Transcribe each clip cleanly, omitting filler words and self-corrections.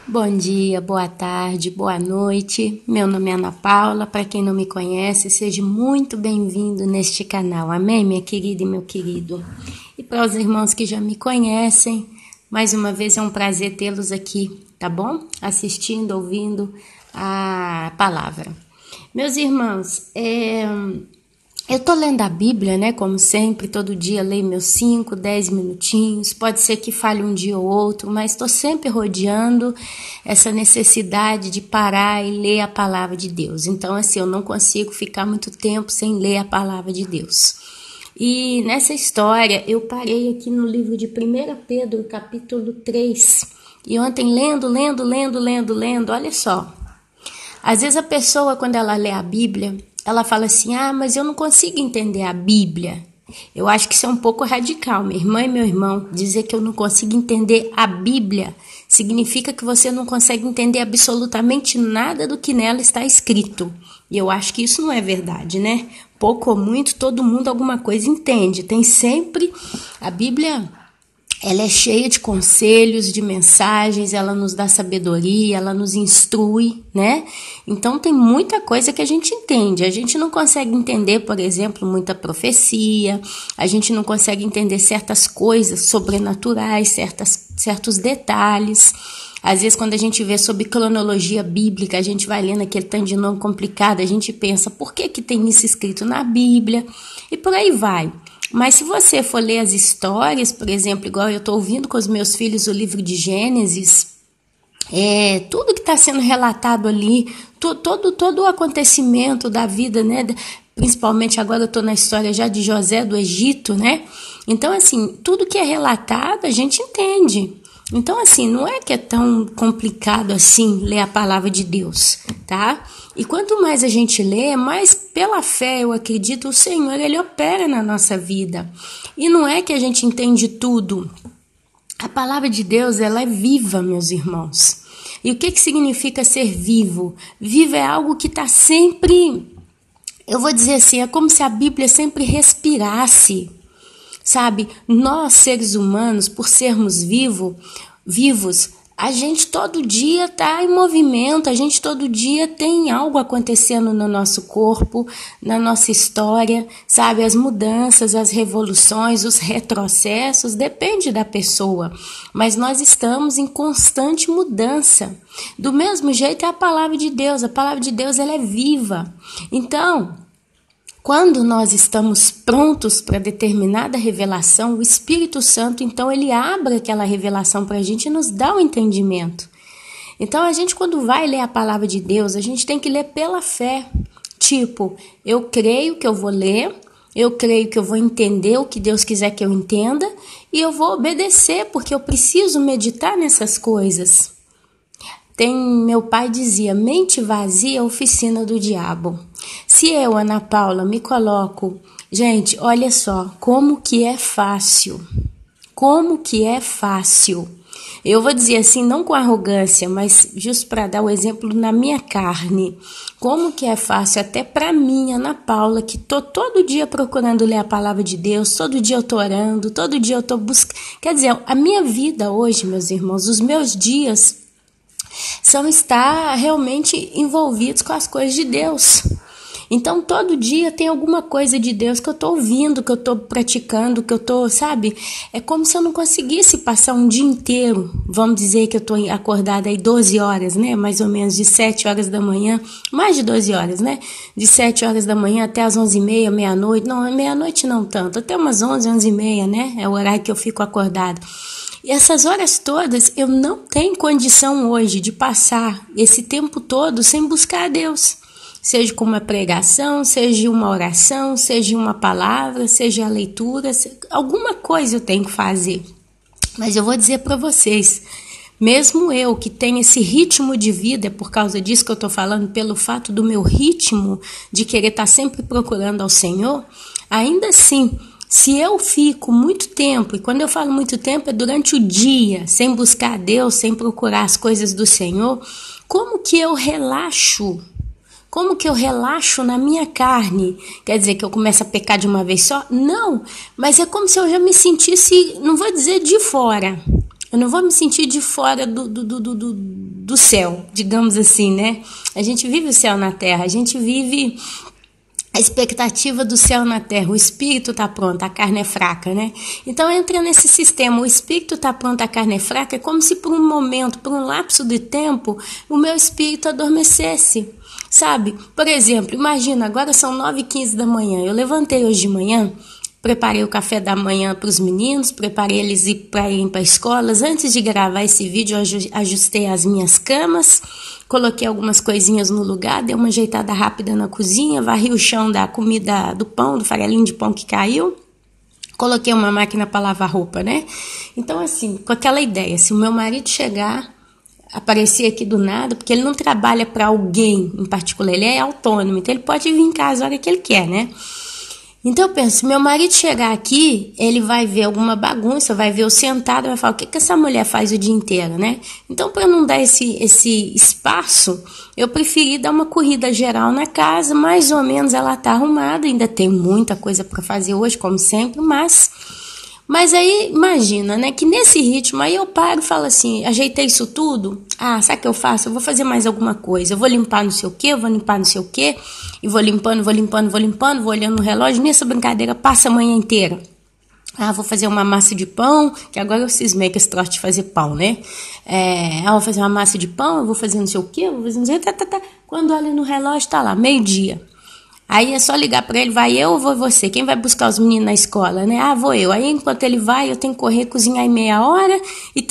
Bom dia, boa tarde, boa noite. Meu nome é Ana Paula. Para quem não me conhece, seja muito bem-vindo neste canal. Amém, minha querida e meu querido? E para os irmãos que já me conhecem, mais uma vez é um prazer tê-los aqui, tá bom? Assistindo, ouvindo a palavra. Meus irmãos, eu tô lendo a Bíblia, né, como sempre, todo dia leio meus 5, 10 minutinhos, pode ser que falhe um dia ou outro, mas estou sempre rodeando essa necessidade de parar e ler a palavra de Deus. Então, assim, eu não consigo ficar muito tempo sem ler a palavra de Deus. E nessa história, eu parei aqui no livro de 1 Pedro, capítulo 3, e ontem lendo, olha só. Às vezes a pessoa, quando ela lê a Bíblia, ela fala assim, mas eu não consigo entender a Bíblia. Eu acho que isso é um pouco radical, minha irmã e meu irmão. Dizer que eu não consigo entender a Bíblia significa que você não consegue entender absolutamente nada do que nela está escrito. E eu acho que isso não é verdade, né? Pouco ou muito, todo mundo alguma coisa entende. Tem sempre a Bíblia. Ela é cheia de conselhos, de mensagens, ela nos dá sabedoria, ela nos instrui, né? Então tem muita coisa que a gente entende. A gente não consegue entender, por exemplo, muita profecia, a gente não consegue entender certas coisas sobrenaturais, certos detalhes. Às vezes, quando a gente vê sobre cronologia bíblica, a gente vai lendo aquele tanto de nome complicado, a gente pensa, por que tem isso escrito na Bíblia? E por aí vai. Mas se você for ler as histórias, por exemplo, igual eu estou ouvindo com os meus filhos o livro de Gênesis, tudo que está sendo relatado ali, todo o acontecimento da vida, né? Principalmente agora eu estou na história já de José do Egito, né? Então, assim, tudo que é relatado a gente entende. Então, assim, não é que é tão complicado assim ler a palavra de Deus, tá? E quanto mais a gente lê, mais pela fé, eu acredito, o Senhor, Ele opera na nossa vida. E não é que a gente entende tudo. A palavra de Deus, ela é viva, meus irmãos. E o que significa ser vivo? Vivo é algo que está sempre, eu vou dizer assim, é como se a Bíblia sempre respirasse. Sabe, nós seres humanos, por sermos vivos, a gente todo dia está em movimento, a gente todo dia tem algo acontecendo no nosso corpo, na nossa história, sabe, as mudanças, as revoluções, os retrocessos, depende da pessoa, mas nós estamos em constante mudança. Do mesmo jeito é a palavra de Deus ela é viva. Então, quando nós estamos prontos para determinada revelação, o Espírito Santo, então, ele abre aquela revelação para a gente e nos dá o entendimento. Então, a gente, quando vai ler a palavra de Deus, a gente tem que ler pela fé. Tipo, eu creio que eu vou ler, eu creio que eu vou entender o que Deus quiser que eu entenda e eu vou obedecer, porque eu preciso meditar nessas coisas. Meu pai dizia, mente vazia é oficina do diabo. Se eu, Ana Paula, me coloco... Gente, olha só, como que é fácil. Eu vou dizer assim, não com arrogância, mas justo para dar o exemplo na minha carne. Como que é fácil até para mim, Ana Paula, que tô todo dia procurando ler a palavra de Deus, todo dia eu tô orando, todo dia eu tô buscando... Quer dizer, a minha vida hoje, meus irmãos, os meus dias... são estar realmente envolvidos com as coisas de Deus. Então, todo dia tem alguma coisa de Deus que eu estou ouvindo, que eu estou praticando, que eu estou, sabe? É como se eu não conseguisse passar um dia inteiro, vamos dizer que eu estou acordada aí 12 horas, né? Mais ou menos de 7 horas da manhã, mais de 12 horas, né? De 7 horas da manhã até as 11h30, meia-noite. Não, meia-noite não tanto, até umas 11, 11h30, né? É o horário que eu fico acordada. E essas horas todas eu não tenho condição hoje de passar esse tempo todo sem buscar a Deus. Seja com uma pregação, seja uma oração, seja uma palavra, seja a leitura, alguma coisa eu tenho que fazer. Mas eu vou dizer para vocês, mesmo eu que tenho esse ritmo de vida, é por causa disso que eu estou falando, pelo fato do meu ritmo de querer estar sempre procurando ao Senhor, ainda assim... Se eu fico muito tempo, e quando eu falo muito tempo é durante o dia, sem buscar a Deus, sem procurar as coisas do Senhor, como que eu relaxo? Como que eu relaxo na minha carne? Quer dizer que eu começo a pecar de uma vez só? Não, mas é como se eu já me sentisse, não vou dizer de fora, Eu não vou me sentir de fora do céu, digamos assim, né? A gente vive o céu na terra, a gente vive a expectativa do céu na terra. O espírito está pronto, a carne é fraca, né? Então entra nesse sistema, o espírito está pronto, a carne é fraca, é como se por um momento, por um lapso de tempo, o meu espírito adormecesse, sabe? Por exemplo, imagina, agora são 9h15 da manhã, eu levantei hoje de manhã, preparei o café da manhã para os meninos, preparei eles para irem para escolas. Antes de gravar esse vídeo, eu ajustei as minhas camas, coloquei algumas coisinhas no lugar, dei uma ajeitada rápida na cozinha, varri o chão da comida, do pão, do farelinho de pão que caiu. Coloquei uma máquina para lavar roupa, né? Então, assim, com aquela ideia, se o meu marido chegar, aparecer aqui do nada, porque ele não trabalha para alguém em particular, ele é autônomo, então ele pode vir em casa a hora que ele quer, né? Então eu penso, se meu marido chegar aqui, ele vai ver alguma bagunça, vai ver eu sentado, vai falar, o que essa mulher faz o dia inteiro, né? Então, para não dar esse espaço, eu preferi dar uma corrida geral na casa, mais ou menos ela tá arrumada, ainda tem muita coisa para fazer hoje, como sempre, mas aí, imagina, né, que nesse ritmo, aí eu paro e falo assim, ajeitei isso tudo? Ah, sabe o que eu faço? Eu vou fazer mais alguma coisa, eu vou limpar não sei o quê, eu vou limpar não sei o quê, e vou limpando, vou olhando no relógio, nessa brincadeira passa a manhã inteira. Ah, vou fazer uma massa de pão, que agora eu cismei com esse troço de fazer pão, né? Vou fazer uma massa de pão, eu vou fazer não sei o quê, eu vou fazer não sei o quê, Quando olha no relógio, tá lá, 12h. Aí é só ligar para ele, vai eu ou vou você? Quem vai buscar os meninos na escola, né? Ah, vou eu. Aí enquanto ele vai, eu tenho que correr, cozinhar em meia hora, e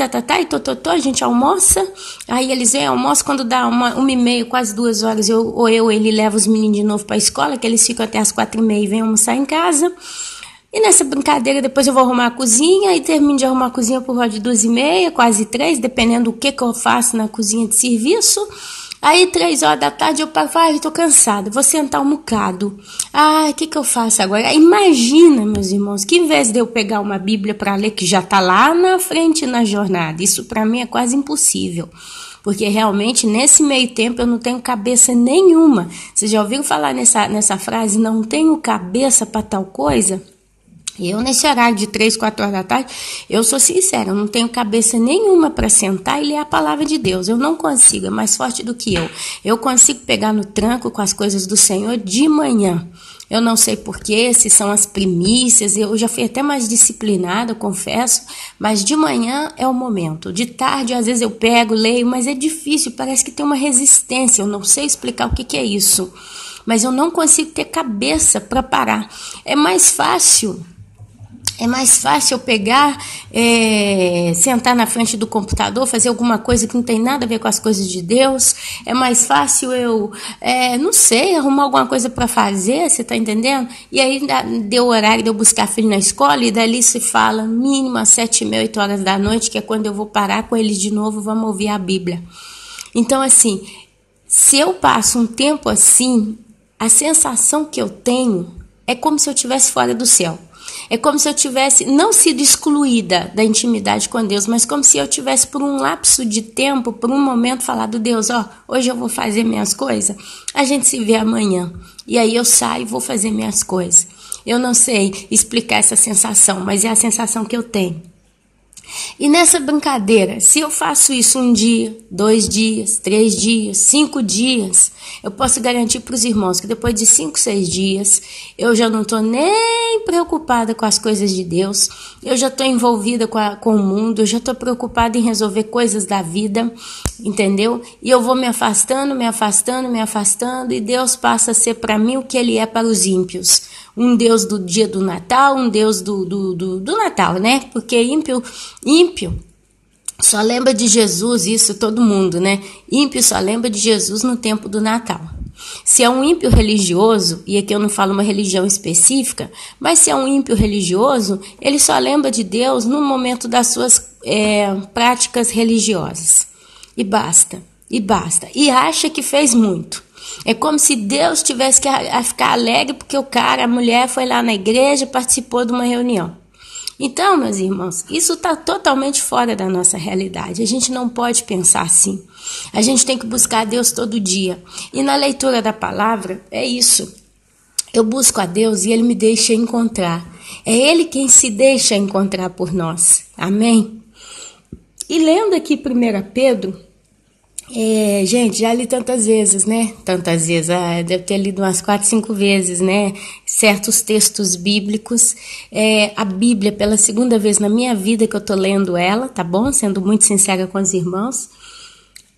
a gente almoça. Aí eles vêm, almoçam, quando dá 1h30, quase 2 horas, ele leva os meninos de novo para a escola, que eles ficam até as 4h30 e vêm almoçar em casa. E nessa brincadeira, depois eu vou arrumar a cozinha, e termino de arrumar a cozinha por volta de 2h30, quase 3, dependendo do que eu faço na cozinha de serviço. Aí, 3 horas da tarde, eu paro e falo, tô cansada, vou sentar um bocado. Ah, o que eu faço agora? Imagina, meus irmãos, que em vez de eu pegar uma Bíblia para ler, que já tá lá na frente na jornada, isso para mim é quase impossível. Porque realmente, nesse meio tempo, eu não tenho cabeça nenhuma. Vocês já ouviram falar nessa frase, não tenho cabeça para tal coisa? Eu, nesse horário de 3, 4 horas da tarde, eu sou sincera, eu não tenho cabeça nenhuma para sentar e ler a palavra de Deus. Eu não consigo, é mais forte do que eu. Eu consigo pegar no tranco com as coisas do Senhor de manhã. Eu não sei porquê, se são as primícias, eu já fui até mais disciplinada, confesso, mas de manhã é o momento. De tarde, às vezes eu pego, leio, mas é difícil, parece que tem uma resistência, eu não sei explicar o que é isso. Mas eu não consigo ter cabeça para parar. É mais fácil eu pegar, sentar na frente do computador, fazer alguma coisa que não tem nada a ver com as coisas de Deus. É mais fácil eu, não sei, arrumar alguma coisa para fazer, você tá entendendo? E aí deu o horário de eu buscar filho na escola, e dali se fala mínimo às 7h30, 8 horas da noite, que é quando eu vou parar com eles de novo, vamos ouvir a Bíblia. Então, assim, se eu passo um tempo assim, a sensação que eu tenho é como se eu estivesse fora do céu. É como se eu tivesse não sido excluída da intimidade com Deus, mas como se eu tivesse por um lapso de tempo, por um momento, falado, Deus, hoje eu vou fazer minhas coisas, a gente se vê amanhã. E aí eu saio e vou fazer minhas coisas. Eu não sei explicar essa sensação, mas é a sensação que eu tenho. E nessa brincadeira, se eu faço isso 1 dia, 2 dias, 3 dias, 5 dias, eu posso garantir para os irmãos que depois de 5, 6 dias, eu já não estou nem preocupada com as coisas de Deus, eu já estou envolvida com o mundo, eu já estou preocupada em resolver coisas da vida, entendeu? E eu vou me afastando, e Deus passa a ser para mim o que Ele é para os ímpios. Um Deus do dia do Natal, um Deus do Natal, né? Porque ímpio só lembra de Jesus, isso todo mundo, né? Ímpio só lembra de Jesus no tempo do Natal. Se é um ímpio religioso, e aqui eu não falo uma religião específica, mas se é um ímpio religioso, ele só lembra de Deus no momento das suas práticas religiosas. E basta. E acha que fez muito. É como se Deus tivesse que ficar alegre porque a mulher foi lá na igreja, participou de uma reunião. Então, meus irmãos, isso está totalmente fora da nossa realidade. A gente não pode pensar assim. A gente tem que buscar Deus todo dia. E na leitura da palavra, é isso. Eu busco a Deus e Ele me deixa encontrar. É Ele quem se deixa encontrar por nós. Amém? E lendo aqui 1 Pedro, gente, já li tantas vezes, né? Tantas vezes, deve ter lido umas 4, 5 vezes, né? Certos textos bíblicos. A Bíblia, pela segunda vez na minha vida que eu tô lendo ela, tá bom? Sendo muito sincera com os irmãos.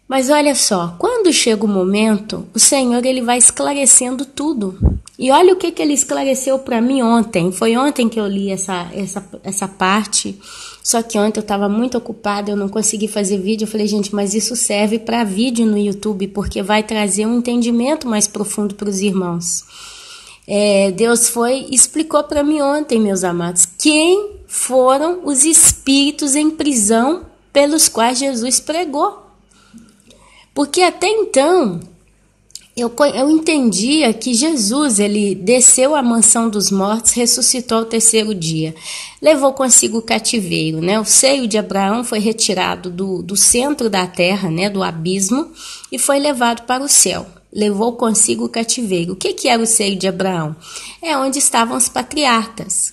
Mas olha só, quando chega o momento, o Senhor ele vai esclarecendo tudo. E olha o que ele esclareceu para mim ontem. Foi ontem que eu li essa parte. Só que ontem eu estava muito ocupada, eu não consegui fazer vídeo. Eu falei, gente, mas isso serve para vídeo no YouTube, porque vai trazer um entendimento mais profundo para os irmãos. Deus explicou para mim ontem, meus amados, quem foram os espíritos em prisão pelos quais Jesus pregou. Porque até então, eu entendia que Jesus, ele desceu à mansão dos mortos, ressuscitou ao 3º dia. Levou consigo o cativeiro, né? O seio de Abraão foi retirado do centro da terra, né? Do abismo, e foi levado para o céu. Levou consigo o cativeiro. O que era o seio de Abraão? É onde estavam os patriarcas,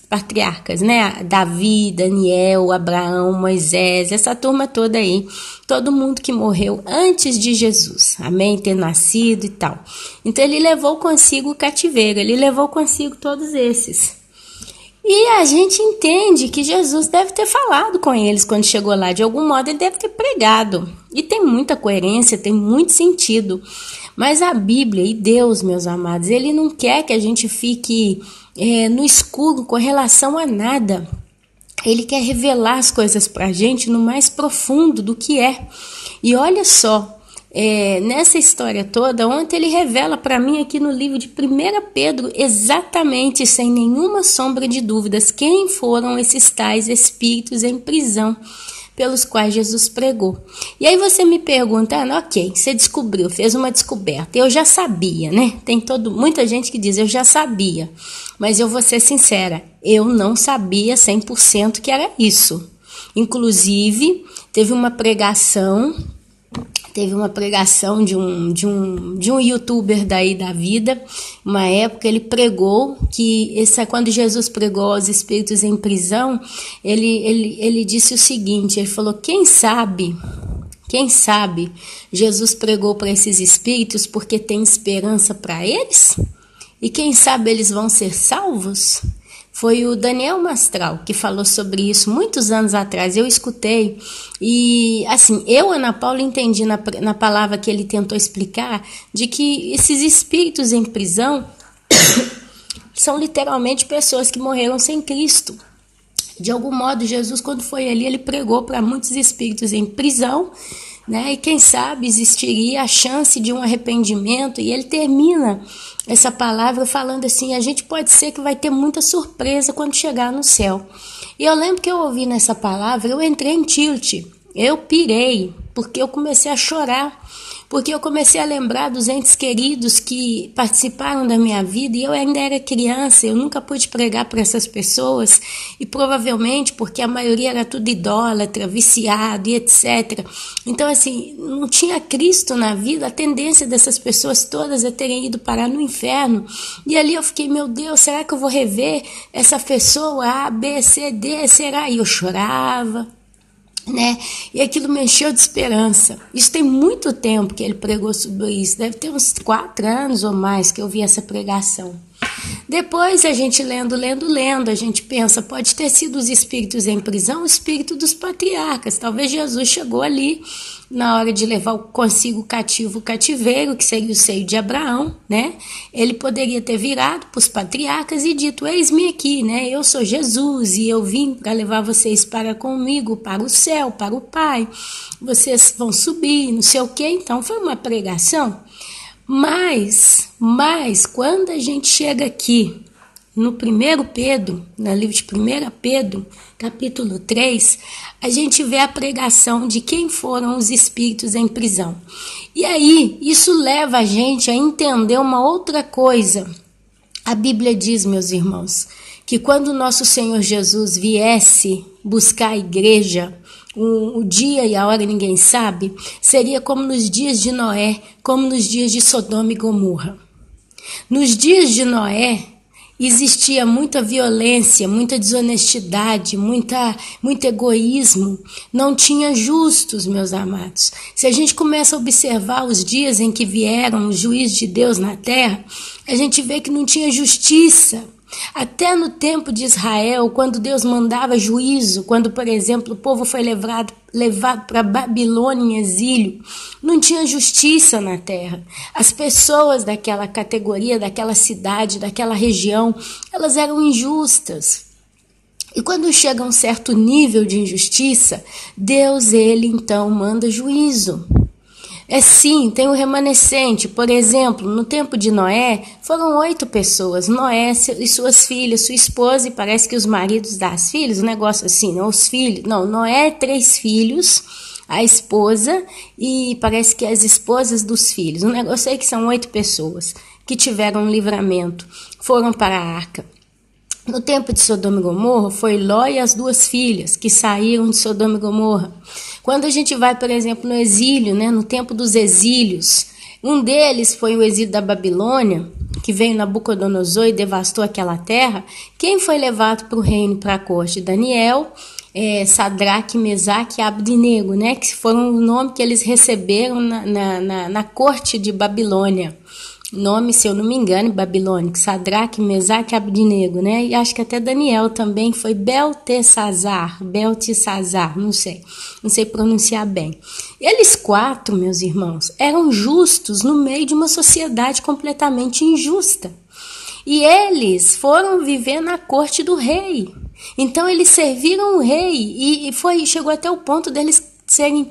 né? Davi, Daniel, Abraão, Moisés, essa turma toda aí. Todo mundo que morreu antes de Jesus, amém? Ter nascido e tal. Então ele levou consigo o cativeiro, ele levou consigo todos esses. E a gente entende que Jesus deve ter falado com eles quando chegou lá. De algum modo ele deve ter pregado. E tem muita coerência, tem muito sentido. Mas a Bíblia e Deus, meus amados, ele não quer que a gente fique no escuro com relação a nada. Ele quer revelar as coisas para a gente no mais profundo do que é. E olha só, nessa história toda, ontem ele revela para mim aqui no livro de 1 Pedro, exatamente, sem nenhuma sombra de dúvidas, quem foram esses tais espíritos em prisão pelos quais Jesus pregou. E aí você me pergunta, ok, você descobriu, fez uma descoberta. Eu já sabia, né? Tem muita gente que diz, eu já sabia. Mas eu vou ser sincera, eu não sabia 100% que era isso. Inclusive, teve uma pregação de um youtuber daí da vida. Uma época ele pregou que quando Jesus pregou aos espíritos em prisão, ele disse o seguinte, ele falou, quem sabe Jesus pregou para esses espíritos porque tem esperança para eles? E quem sabe eles vão ser salvos? Foi o Daniel Mastral que falou sobre isso muitos anos atrás. Eu escutei e, assim, eu, Ana Paula, entendi na palavra que ele tentou explicar de que esses espíritos em prisão são literalmente pessoas que morreram sem Cristo. De algum modo, Jesus, quando foi ali, ele pregou para muitos espíritos em prisão, né? E quem sabe existiria a chance de um arrependimento. E ele termina essa palavra falando assim, a gente pode ser que vai ter muita surpresa quando chegar no céu. E eu lembro que eu ouvi nessa palavra, eu entrei em tilt, eu pirei, porque eu comecei a chorar, porque eu comecei a lembrar dos entes queridos que participaram da minha vida e eu ainda era criança, eu nunca pude pregar para essas pessoas e provavelmente porque a maioria era tudo idólatra, viciado e etc. Então assim, não tinha Cristo na vida, a tendência dessas pessoas todas é terem ido parar no inferno e ali eu fiquei, meu Deus, será que eu vou rever essa pessoa A, B, C, D, será? E eu chorava, né? E aquilo me encheu de esperança. Isso tem muito tempo que ele pregou sobre isso, deve ter uns 4 anos ou mais que eu vi essa pregação. Depois a gente lendo, a gente pensa, pode ter sido os espíritos em prisão, o espírito dos patriarcas. Talvez Jesus chegou ali na hora de levar consigo o cativeiro, que seria o seio de Abraão, né? Ele poderia ter virado para os patriarcas e dito, eis-me aqui, né? Eu sou Jesus e eu vim para levar vocês para comigo, para o céu, para o Pai. Vocês vão subir, não sei o quê. Então foi uma pregação. Mas quando a gente chega aqui no 1 Pedro, no livro de 1 Pedro, capítulo 3, a gente vê a pregação de quem foram os espíritos em prisão. E aí, isso leva a gente a entender uma outra coisa. A Bíblia diz, meus irmãos, que quando o nosso Senhor Jesus viesse buscar a igreja, o dia e a hora ninguém sabe, seria como nos dias de Noé, como nos dias de Sodoma e Gomorra. Nos dias de Noé, existia muita violência, muita desonestidade, muito egoísmo. Não tinha justos, meus amados. Se a gente começa a observar os dias em que vieram os juízes de Deus na terra, a gente vê que não tinha justiça. Até no tempo de Israel, quando Deus mandava juízo, quando, por exemplo, o povo foi levado para Babilônia em exílio, não tinha justiça na terra. As pessoas daquela categoria, daquela cidade, daquela região, elas eram injustas. E quando chega a um certo nível de injustiça, Deus, ele então manda juízo. Sim, tem o remanescente. Por exemplo, no tempo de Noé, foram 8 pessoas. Noé e suas filhas, sua esposa, e parece que os maridos das filhas, um negócio assim, não, os filhos. Não, Noé, 3 filhos, a esposa e parece que as esposas dos filhos. Um negócio aí que são 8 pessoas que tiveram um livramento, foram para a arca. No tempo de Sodoma e Gomorra, foi Ló e as 2 filhas que saíram de Sodoma e Gomorra. Quando a gente vai, por exemplo, no exílio, né, no tempo dos exílios, um deles foi o exílio da Babilônia, que veio Nabucodonosor e devastou aquela terra. Quem foi levado para o reino, para a corte? Daniel, Sadraque, Mesaque e Abdinego, né, que foram o nome que eles receberam na corte de Babilônia. Nome, se eu não me engano, babilônico, Sadraque, Mesaque e Abdinego, né? E acho que até Daniel também foi Beltesazar, não sei pronunciar bem. Eles 4, meus irmãos, eram justos no meio de uma sociedade completamente injusta. E eles foram viver na corte do rei. Então eles serviram o rei e chegou até o ponto deles serem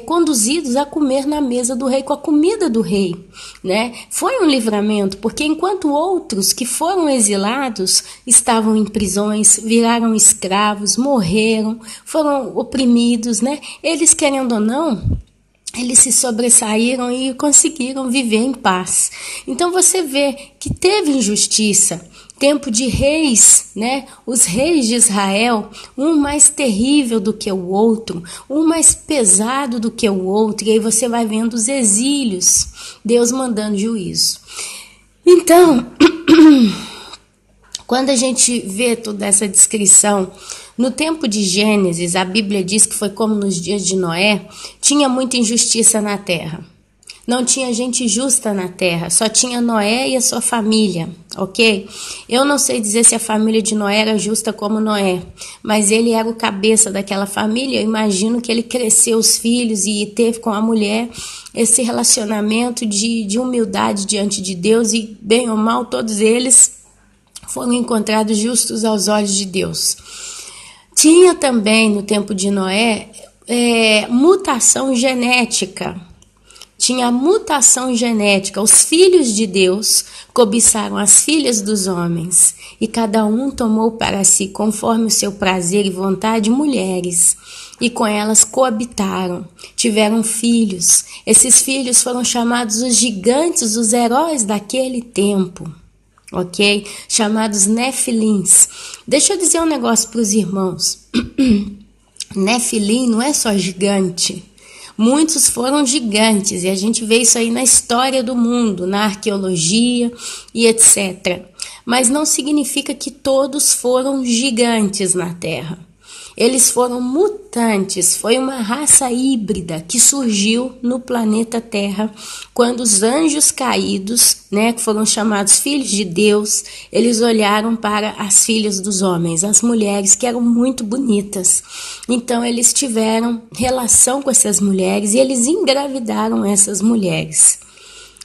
conduzidos a comer na mesa do rei, com a comida do rei, né? Foi um livramento, porque enquanto outros que foram exilados estavam em prisões, viraram escravos, morreram, foram oprimidos, né? Eles, querendo ou não, eles se sobressaíram e conseguiram viver em paz. Então você vê que teve injustiça. Tempo de reis, né? Os reis de Israel, um mais terrível do que o outro, um mais pesado do que o outro, e aí você vai vendo os exílios, Deus mandando juízo. Então, quando a gente vê toda essa descrição, no tempo de Gênesis, a Bíblia diz que foi como nos dias de Noé, tinha muita injustiça na terra. Não tinha gente justa na terra, só tinha Noé e a sua família, ok? Eu não sei dizer se a família de Noé era justa como Noé, mas ele era o cabeça daquela família. Eu imagino que ele cresceu os filhos e teve com a mulher esse relacionamento de humildade diante de Deus, e bem ou mal todos eles foram encontrados justos aos olhos de Deus. Tinha também no tempo de Noé mutação genética. Tinha mutação genética. Os filhos de Deus cobiçaram as filhas dos homens, e cada um tomou para si, conforme o seu prazer e vontade, mulheres, e com elas coabitaram, tiveram filhos. Esses filhos foram chamados os gigantes, os heróis daquele tempo, ok? Chamados Nefilins. Deixa eu dizer um negócio para os irmãos. Nefilim não é só gigante. Muitos foram gigantes, e a gente vê isso aí na história do mundo, na arqueologia e etc. Mas não significa que todos foram gigantes na Terra. Eles foram mutantes, foi uma raça híbrida que surgiu no planeta Terra quando os anjos caídos, né, que foram chamados filhos de Deus, eles olharam para as filhas dos homens, as mulheres que eram muito bonitas. Então eles tiveram relação com essas mulheres e eles engravidaram essas mulheres.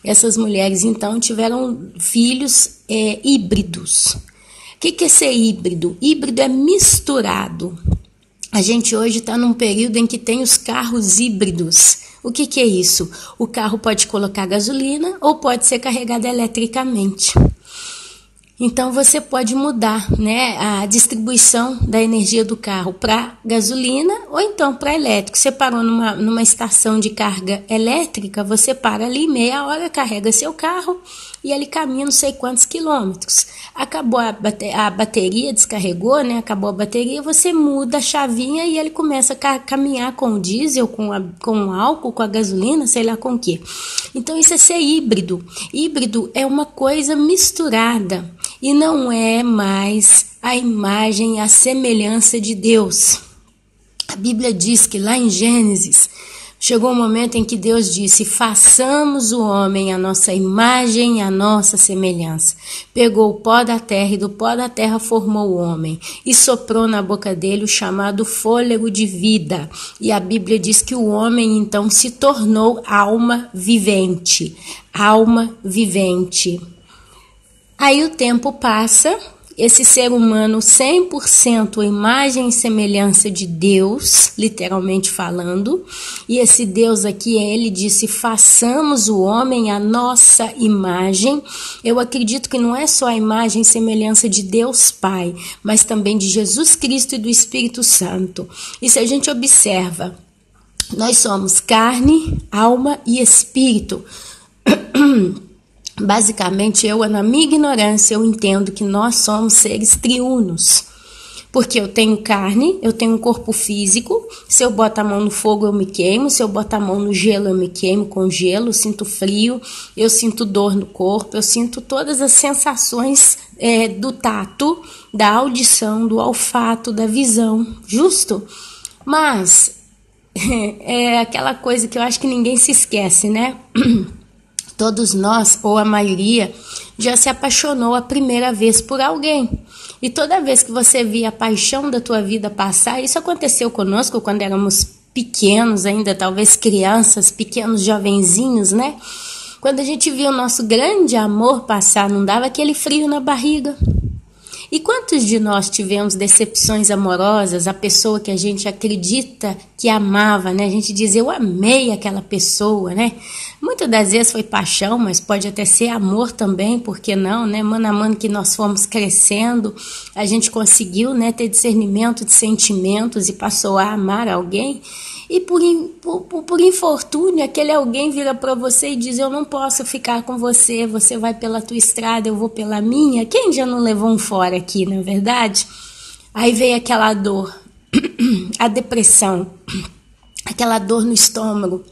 Essas mulheres então tiveram filhos híbridos. O que é ser híbrido? Híbrido é misturado. A gente hoje está num período em que tem os carros híbridos. O que é isso? O carro pode colocar gasolina ou pode ser carregado eletricamente. Então você pode mudar, né, a distribuição da energia do carro para gasolina ou então para elétrico. Você parou numa estação de carga elétrica, você para ali meia hora, carrega seu carro e ele caminha não sei quantos quilômetros. Acabou a bateria, descarregou, né? Acabou a bateria, você muda a chavinha e ele começa a caminhar com o diesel, com o álcool, com a gasolina, sei lá com o quê. Então isso é ser híbrido. Híbrido é uma coisa misturada. e não é mais a imagem e a semelhança de Deus. A Bíblia diz que lá em Gênesis, chegou um momento em que Deus disse: façamos o homem à nossa imagem e à nossa semelhança. Pegou o pó da terra e do pó da terra formou o homem e soprou na boca dele o chamado fôlego de vida. E a Bíblia diz que o homem então se tornou alma vivente. Alma vivente. Aí o tempo passa. Esse ser humano 100% imagem e semelhança de Deus, literalmente falando, e esse Deus aqui, ele disse: façamos o homem à nossa imagem. Eu acredito que não é só a imagem e semelhança de Deus Pai, mas também de Jesus Cristo e do Espírito Santo. E se a gente observa, nós somos carne, alma e espírito. Basicamente, na minha ignorância, eu entendo que nós somos seres triunos. Porque eu tenho carne, eu tenho um corpo físico, se eu boto a mão no fogo eu me queimo, se eu boto a mão no gelo eu me queimo, congelo, eu sinto frio, eu sinto dor no corpo, eu sinto todas as sensações do tato, da audição, do olfato, da visão, justo? Mas é aquela coisa que eu acho que ninguém se esquece, né? Todos nós, ou a maioria, já se apaixonou a primeira vez por alguém. E toda vez que você via a paixão da tua vida passar, isso aconteceu conosco quando éramos pequenos ainda, talvez crianças, pequenos jovenzinhos, né? Quando a gente via o nosso grande amor passar, não dava aquele frio na barriga? E quantos de nós tivemos decepções amorosas, a pessoa que a gente acredita que amava, né? A gente diz: eu amei aquela pessoa, né? Muitas das vezes foi paixão, mas pode até ser amor também, por que não, né? Mano a mano que nós fomos crescendo, a gente conseguiu, né, ter discernimento de sentimentos e passou a amar alguém. E por infortúnio, aquele alguém vira para você e diz: eu não posso ficar com você, você vai pela tua estrada, eu vou pela minha. Quem já não levou um fora aqui, não é verdade? Aí veio aquela dor, a depressão, aquela dor no estômago.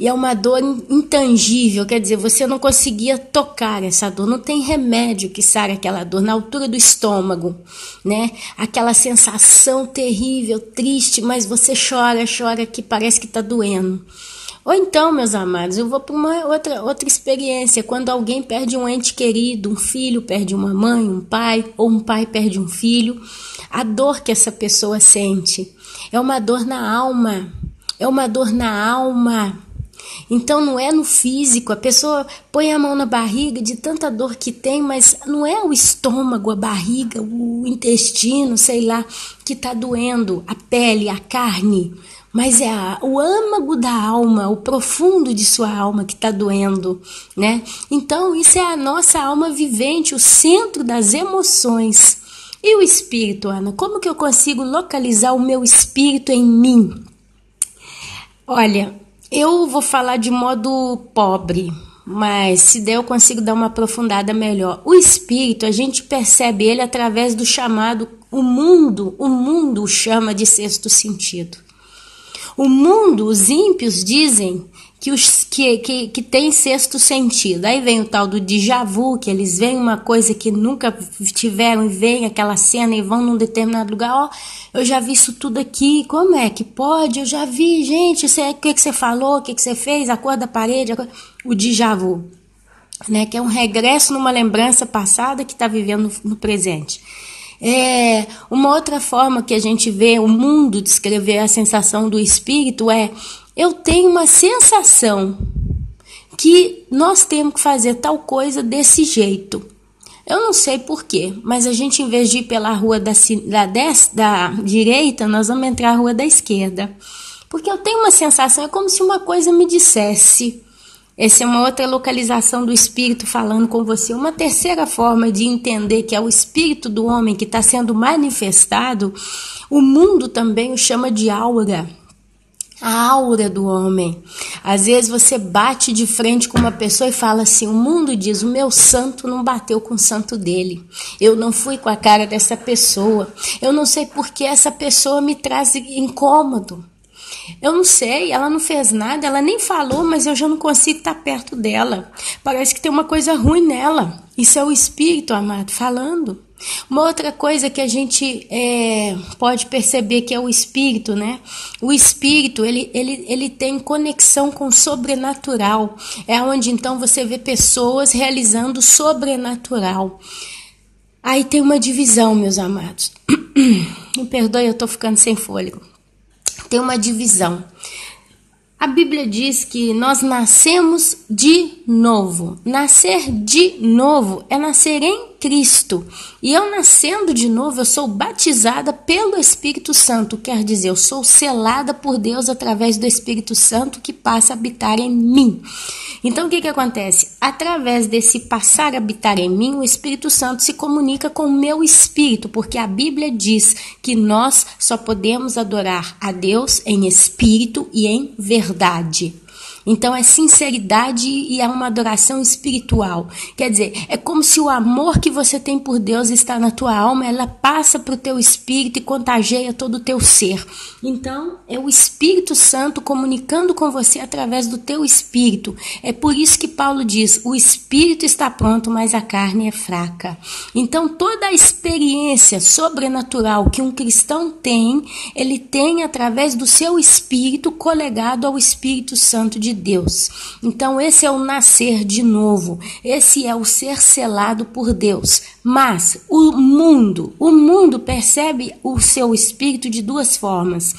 E é uma dor intangível, quer dizer, você não conseguia tocar essa dor, não tem remédio que sare aquela dor, na altura do estômago, né? Aquela sensação terrível, triste, mas você chora que parece que está doendo. Ou então, meus amados, eu vou para uma outra experiência, quando alguém perde um ente querido, um filho perde uma mãe, um pai, ou um pai perde um filho, a dor que essa pessoa sente é uma dor na alma, é uma dor na alma. Então não é no físico, a pessoa põe a mão na barriga de tanta dor que tem, mas não é o estômago, a barriga, o intestino, sei lá, que está doendo, a pele, a carne, mas é o âmago da alma, o profundo de sua alma que está doendo, né? Então isso é a nossa alma vivente, o centro das emoções. E o espírito, Ana, como que eu consigo localizar o meu espírito em mim? Olha, eu vou falar de modo pobre, mas se der eu consigo dar uma aprofundada melhor. O espírito, a gente percebe ele através do chamado, o mundo o chama de sexto sentido. O mundo, os ímpios dizem que tem sexto sentido. Aí vem o tal do déjà vu, que eles veem uma coisa que nunca tiveram e veem aquela cena e vão num determinado lugar. Ó, eu já vi isso tudo aqui, como é que pode? Eu já vi, gente, o que você falou, o que você fez, a cor da parede, o déjà vu, né? Que é um regresso numa lembrança passada que está vivendo no presente. Uma outra forma que a gente vê o mundo descrever a sensação do espírito é: eu tenho uma sensação que nós temos que fazer tal coisa desse jeito. Eu não sei porquê, mas a gente, em vez de ir pela rua da direita, nós vamos entrar na rua da esquerda. Porque eu tenho uma sensação, é como se uma coisa me dissesse. Essa é uma outra localização do espírito falando com você. Uma terceira forma de entender que é o espírito do homem que está sendo manifestado, o mundo também o chama de aura. A aura do homem. Às vezes você bate de frente com uma pessoa e fala assim: o mundo diz, o meu santo não bateu com o santo dele. Eu não fui com a cara dessa pessoa. Eu não sei por que essa pessoa me traz incômodo. Eu não sei, ela não fez nada, ela nem falou, mas eu já não consigo estar perto dela. Parece que tem uma coisa ruim nela. Isso é o espírito, amado, falando. Uma outra coisa que a gente pode perceber que é o espírito, né? O espírito, ele tem conexão com o sobrenatural. É onde então você vê pessoas realizando o sobrenatural. Aí tem uma divisão, meus amados. Me perdoe, eu estou ficando sem fôlego. Tem uma divisão. A Bíblia diz que nós nascemos de novo. Nascer de novo é nascer em Cristo. E eu nascendo de novo, eu sou batizada pelo Espírito Santo. Quer dizer, eu sou selada por Deus através do Espírito Santo que passa a habitar em mim. Então, o que acontece? Através desse passar a habitar em mim, o Espírito Santo se comunica com o meu espírito, porque a Bíblia diz que nós só podemos adorar a Deus em espírito e em verdade. Então é sinceridade e é uma adoração espiritual. Quer dizer, é como se o amor que você tem por Deus está na tua alma, ela passa para o teu espírito e contagia todo o teu ser. Então é o Espírito Santo comunicando com você através do teu espírito. É por isso que Paulo diz, o espírito está pronto, mas a carne é fraca. Então toda a experiência sobrenatural que um cristão tem, ele tem através do seu espírito colegado ao Espírito Santo de Deus. Então esse é o nascer de novo, esse é o ser selado por Deus. Mas o mundo percebe o seu espírito de duas formas: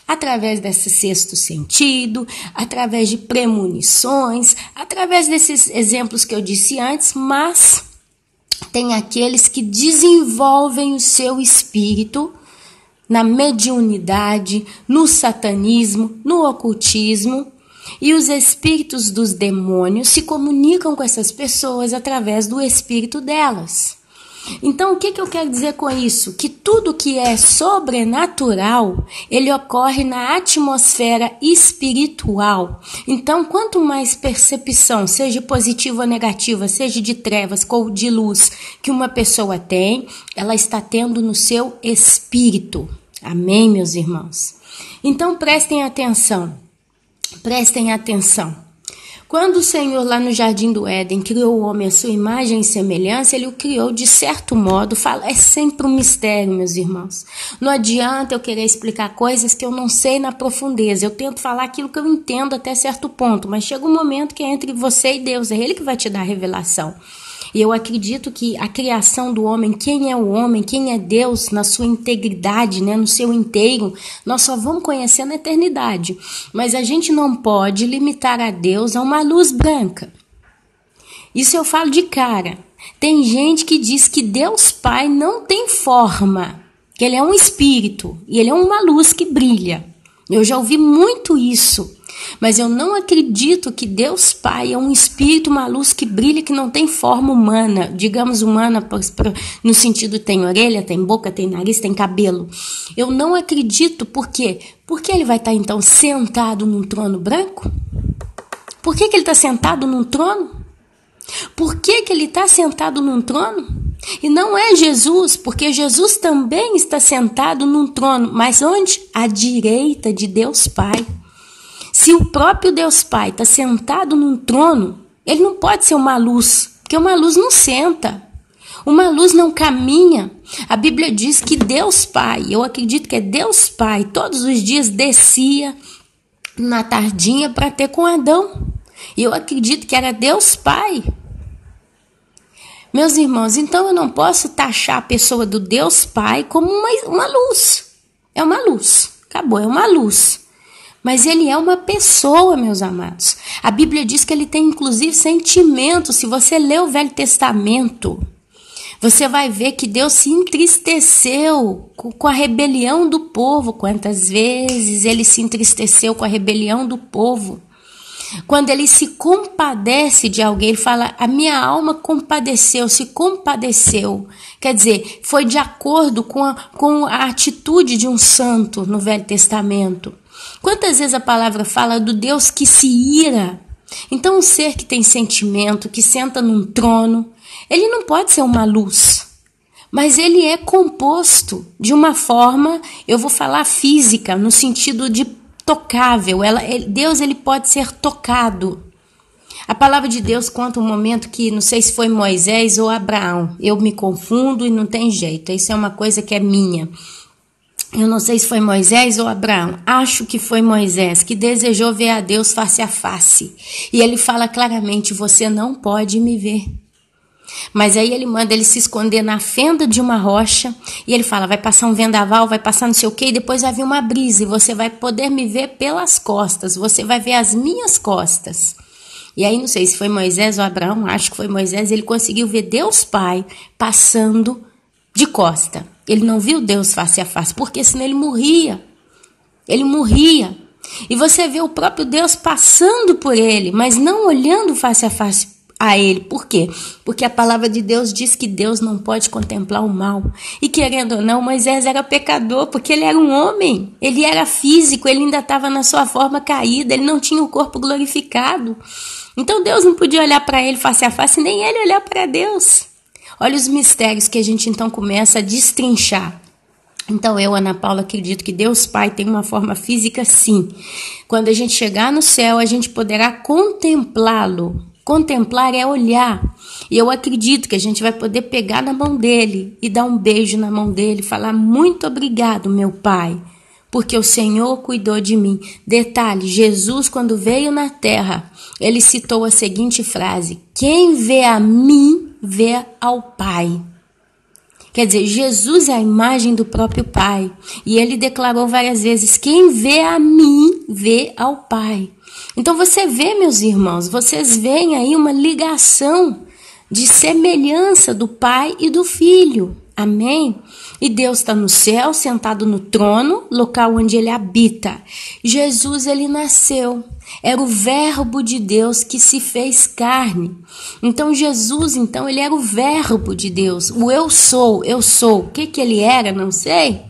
através desse sexto sentido, através de premonições, através desses exemplos que eu disse antes, mas tem aqueles que desenvolvem o seu espírito na mediunidade, no satanismo, no ocultismo. E os espíritos dos demônios se comunicam com essas pessoas através do espírito delas. Então, o que eu quero dizer com isso? Que tudo que é sobrenatural, ele ocorre na atmosfera espiritual. Então, quanto mais percepção, seja positiva ou negativa, seja de trevas ou de luz, que uma pessoa tem, ela está tendo no seu espírito. Amém, meus irmãos? Então, prestem atenção. Prestem atenção. Quando o Senhor lá no Jardim do Éden criou o homem à sua imagem e semelhança, ele o criou de certo modo. É sempre um mistério, meus irmãos. Não adianta eu querer explicar coisas que eu não sei na profundeza. Eu tento falar aquilo que eu entendo até certo ponto, mas chega um momento que é entre você e Deus, é Ele que vai te dar a revelação. E eu acredito que a criação do homem, quem é o homem, quem é Deus na sua integridade, né, no seu inteiro, nós só vamos conhecer na eternidade. Mas a gente não pode limitar a Deus a uma luz branca. Isso eu falo de cara. Tem gente que diz que Deus Pai não tem forma, que Ele é um espírito e Ele é uma luz que brilha. Eu já ouvi muito isso. Mas eu não acredito que Deus Pai é um espírito, uma luz que brilha, que não tem forma humana, digamos humana, no sentido tem orelha, tem boca, tem nariz, tem cabelo. Eu não acredito, por quê? Porque ele vai estar então sentado num trono branco? Por que ele está sentado num trono? Por que ele está sentado num trono? E não é Jesus, porque Jesus também está sentado num trono, mas onde? À direita de Deus Pai. Se o próprio Deus Pai está sentado num trono, ele não pode ser uma luz, porque uma luz não senta, uma luz não caminha. A Bíblia diz que Deus Pai, eu acredito que é Deus Pai, todos os dias descia na tardinha para ter com Adão. E eu acredito que era Deus Pai. Meus irmãos, então eu não posso taxar a pessoa do Deus Pai como uma luz. É uma luz, acabou, é uma luz. Mas ele é uma pessoa, meus amados. A Bíblia diz que ele tem inclusive sentimentos. Se você ler o Velho Testamento, você vai ver que Deus se entristeceu com a rebelião do povo. Quantas vezes ele se entristeceu com a rebelião do povo? Quando ele se compadece de alguém, ele fala, a minha alma compadeceu, se compadeceu. Quer dizer, foi de acordo com a atitude de um santo no Velho Testamento. Quantas vezes a palavra fala do Deus que se ira? Então, um ser que tem sentimento, que senta num trono, ele não pode ser uma luz, mas ele é composto de uma forma, eu vou falar física, no sentido de tocável. Deus ele pode ser tocado. A palavra de Deus conta um momento que, não sei se foi Moisés ou Abraão. Eu me confundo e não tem jeito. Isso é uma coisa que é minha. Eu não sei se foi Moisés ou Abraão. Acho que foi Moisés, que desejou ver a Deus face a face. E ele fala claramente, você não pode me ver. Mas aí ele manda ele se esconder na fenda de uma rocha. E ele fala, vai passar um vendaval, vai passar não sei o quê. E depois vai vir uma brisa e você vai poder me ver pelas costas. Você vai ver as minhas costas. E aí, não sei se foi Moisés ou Abraão, acho que foi Moisés, ele conseguiu ver Deus Pai passando de costa. Ele não viu Deus face a face, porque senão ele morria. Ele morria. E você vê o próprio Deus passando por ele, mas não olhando face a face a ele. Por quê? Porque a palavra de Deus diz que Deus não pode contemplar o mal. E querendo ou não, Moisés era pecador, porque ele era um homem. Ele era físico, ele ainda estava na sua forma caída, ele não tinha o corpo glorificado. Então Deus não podia olhar para ele face a face, nem ele olhar para Deus. Olha os mistérios que a gente então começa a destrinchar. Então eu, Ana Paula, acredito que Deus Pai tem uma forma física sim. Quando a gente chegar no céu, a gente poderá contemplá-lo. Contemplar é olhar. E eu acredito que a gente vai poder pegar na mão dele e dar um beijo na mão dele, falar muito obrigado, meu Pai, porque o Senhor cuidou de mim. Detalhe, Jesus, quando veio na terra, ele citou a seguinte frase, quem vê a mim, vê ao Pai. Quer dizer, Jesus é a imagem do próprio Pai. E ele declarou várias vezes, quem vê a mim, vê ao Pai. Então você vê, meus irmãos, vocês veem aí uma ligação de semelhança do Pai e do Filho. Amém? E Deus está no céu, sentado no trono, local onde ele habita. Jesus, ele nasceu. Era o verbo de Deus que se fez carne. Então Jesus, ele era o verbo de Deus. O eu sou. O que ele era, não sei.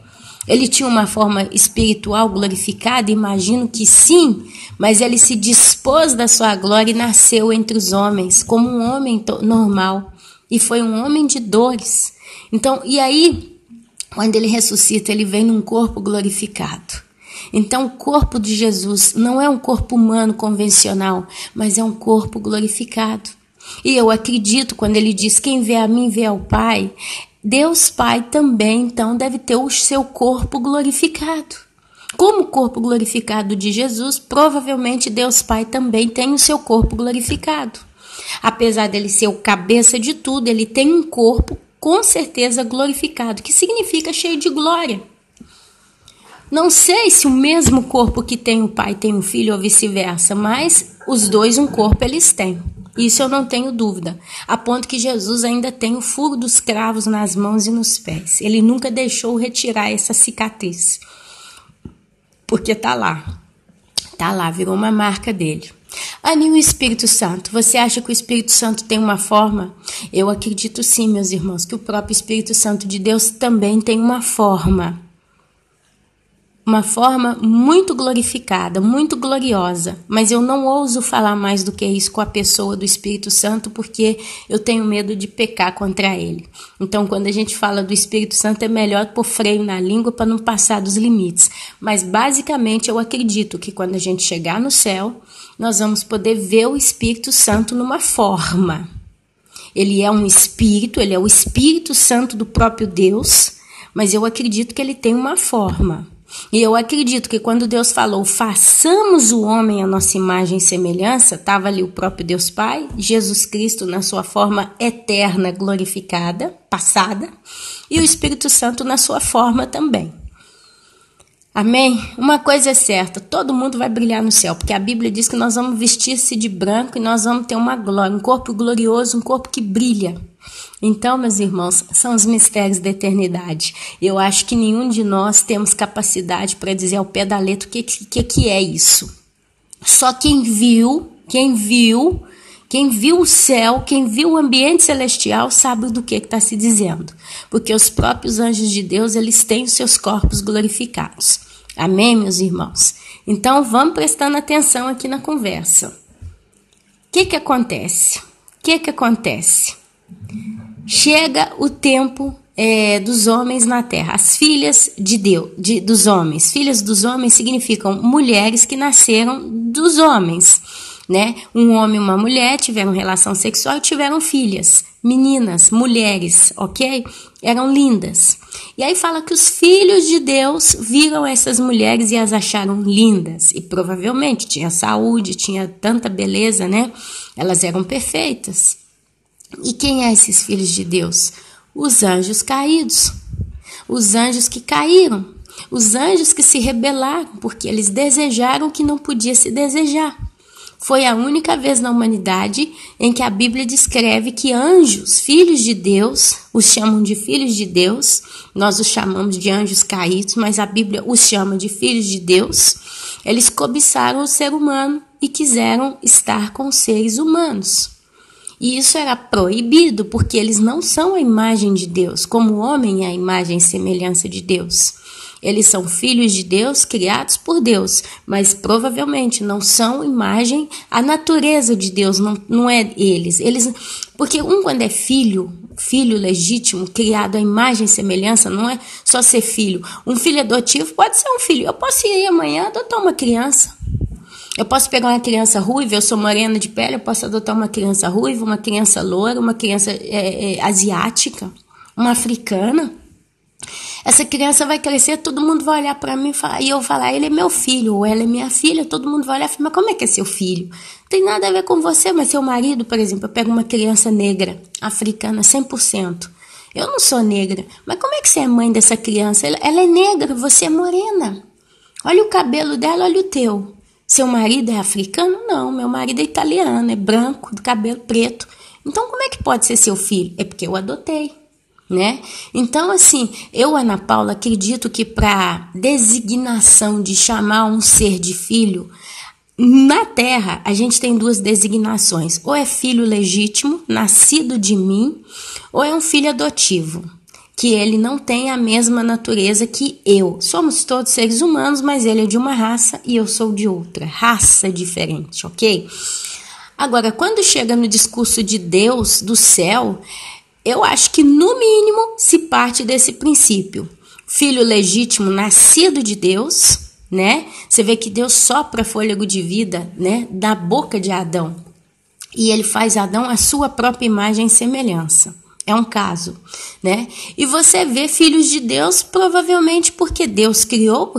Ele tinha uma forma espiritual glorificada, imagino que sim, mas ele se dispôs da sua glória e nasceu entre os homens, como um homem normal. E foi um homem de dores. Então, e aí, quando ele ressuscita, ele vem num corpo glorificado. Então, o corpo de Jesus não é um corpo humano convencional, mas é um corpo glorificado. E eu acredito, quando ele diz, quem vê a mim, vê ao Pai, Deus Pai também, então, deve ter o seu corpo glorificado. Como o corpo glorificado de Jesus, provavelmente Deus Pai também tem o seu corpo glorificado. Apesar dele ser o cabeça de tudo, ele tem um corpo com certeza glorificado, que significa cheio de glória. Não sei se o mesmo corpo que tem o Pai tem o Filho ou vice-versa, mas os dois um corpo eles têm. Isso eu não tenho dúvida. A ponto que Jesus ainda tem o furo dos cravos nas mãos e nos pés. Ele nunca deixou retirar essa cicatriz. Porque tá lá. Tá lá, virou uma marca dele. E o Espírito Santo? Você acha que o Espírito Santo tem uma forma? Eu acredito sim, meus irmãos, que o próprio Espírito Santo de Deus também tem uma forma. Uma forma muito glorificada, muito gloriosa, mas eu não ouso falar mais do que isso com a pessoa do Espírito Santo, porque eu tenho medo de pecar contra ele. Então, quando a gente fala do Espírito Santo, é melhor pôr freio na língua para não passar dos limites. Mas, basicamente, eu acredito que quando a gente chegar no céu, nós vamos poder ver o Espírito Santo numa forma. Ele é um Espírito, ele é o Espírito Santo do próprio Deus, mas eu acredito que ele tem uma forma. E eu acredito que quando Deus falou, façamos o homem à nossa imagem e semelhança, estava ali o próprio Deus Pai, Jesus Cristo na sua forma eterna, glorificada, passada, e o Espírito Santo na sua forma também. Amém? Uma coisa é certa, todo mundo vai brilhar no céu, porque a Bíblia diz que nós vamos vestir-se de branco e nós vamos ter uma glória, um corpo glorioso, um corpo que brilha. Então, meus irmãos, são os mistérios da eternidade. Eu acho que nenhum de nós temos capacidade para dizer ao pé da letra o que é isso. Só quem viu o céu, quem viu o ambiente celestial sabe do que está se dizendo. Porque os próprios anjos de Deus, eles têm os seus corpos glorificados. Amém, meus irmãos? Então, vamos prestando atenção aqui na conversa. O que acontece? Chega o tempo dos homens na terra. As filhas de Deus, dos homens. Filhas dos homens significam mulheres que nasceram dos homens, né? Um homem e uma mulher tiveram relação sexual e tiveram filhas, meninas, mulheres, ok? Eram lindas. E aí fala que os filhos de Deus viram essas mulheres e as acharam lindas. E provavelmente tinha saúde, tinha tanta beleza, né? Elas eram perfeitas. E quem é esses filhos de Deus? Os anjos caídos. Os anjos que caíram. Os anjos que se rebelaram porque eles desejaram o que não podia se desejar. Foi a única vez na humanidade em que a Bíblia descreve que anjos, filhos de Deus, os chamam de filhos de Deus, nós os chamamos de anjos caídos, mas a Bíblia os chama de filhos de Deus. Eles cobiçaram o ser humano e quiseram estar com os seres humanos. E isso era proibido porque eles não são a imagem de Deus, como o homem é a imagem e semelhança de Deus. Eles são filhos de Deus, criados por Deus, mas provavelmente não são imagem, a natureza de Deus não é eles. Porque quando é filho legítimo, criado à imagem e semelhança, não é só ser filho. Um filho adotivo pode ser um filho. Eu posso ir amanhã adotar uma criança. Eu posso pegar uma criança ruiva, eu sou morena de pele, eu posso adotar uma criança ruiva, uma criança loura, uma criança asiática, uma africana. Essa criança vai crescer, todo mundo vai olhar para mim e eu falar, ele é meu filho, ou ela é minha filha, todo mundo vai olhar e falar, mas como é que é seu filho? Não tem nada a ver com você, mas seu marido, por exemplo, eu pego uma criança negra, africana, 100%. Eu não sou negra, mas como é que você é mãe dessa criança? Ela é negra, você é morena. Olha o cabelo dela, olha o teu. Seu marido é africano? Não, meu marido é italiano, é branco, de cabelo preto. Então, como é que pode ser seu filho? É porque eu adotei, né? Então, assim, eu, Ana Paula, acredito que para designação de chamar um ser de filho, na Terra, a gente tem duas designações. Ou é filho legítimo, nascido de mim, ou é um filho adotivo, que ele não tem a mesma natureza que eu. Somos todos seres humanos, mas ele é de uma raça e eu sou de outra. Raça diferente, ok? Agora, quando chega no discurso de Deus, do céu, eu acho que, no mínimo, se parte desse princípio. Filho legítimo, nascido de Deus, né? Você vê que Deus sopra fôlego de vida, né? Da boca de Adão. E ele faz Adão a sua própria imagem e semelhança. É um caso, né? E você vê filhos de Deus provavelmente porque Deus criou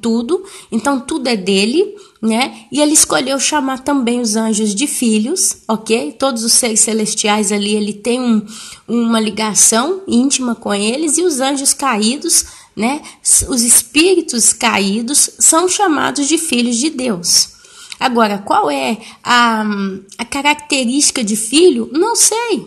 tudo, então tudo é dele, né? E ele escolheu chamar também os anjos de filhos, ok? Todos os seres celestiais ali, ele tem uma ligação íntima com eles, e os anjos caídos, né? Os espíritos caídos são chamados de filhos de Deus. Agora, qual é a característica de filho? Não sei.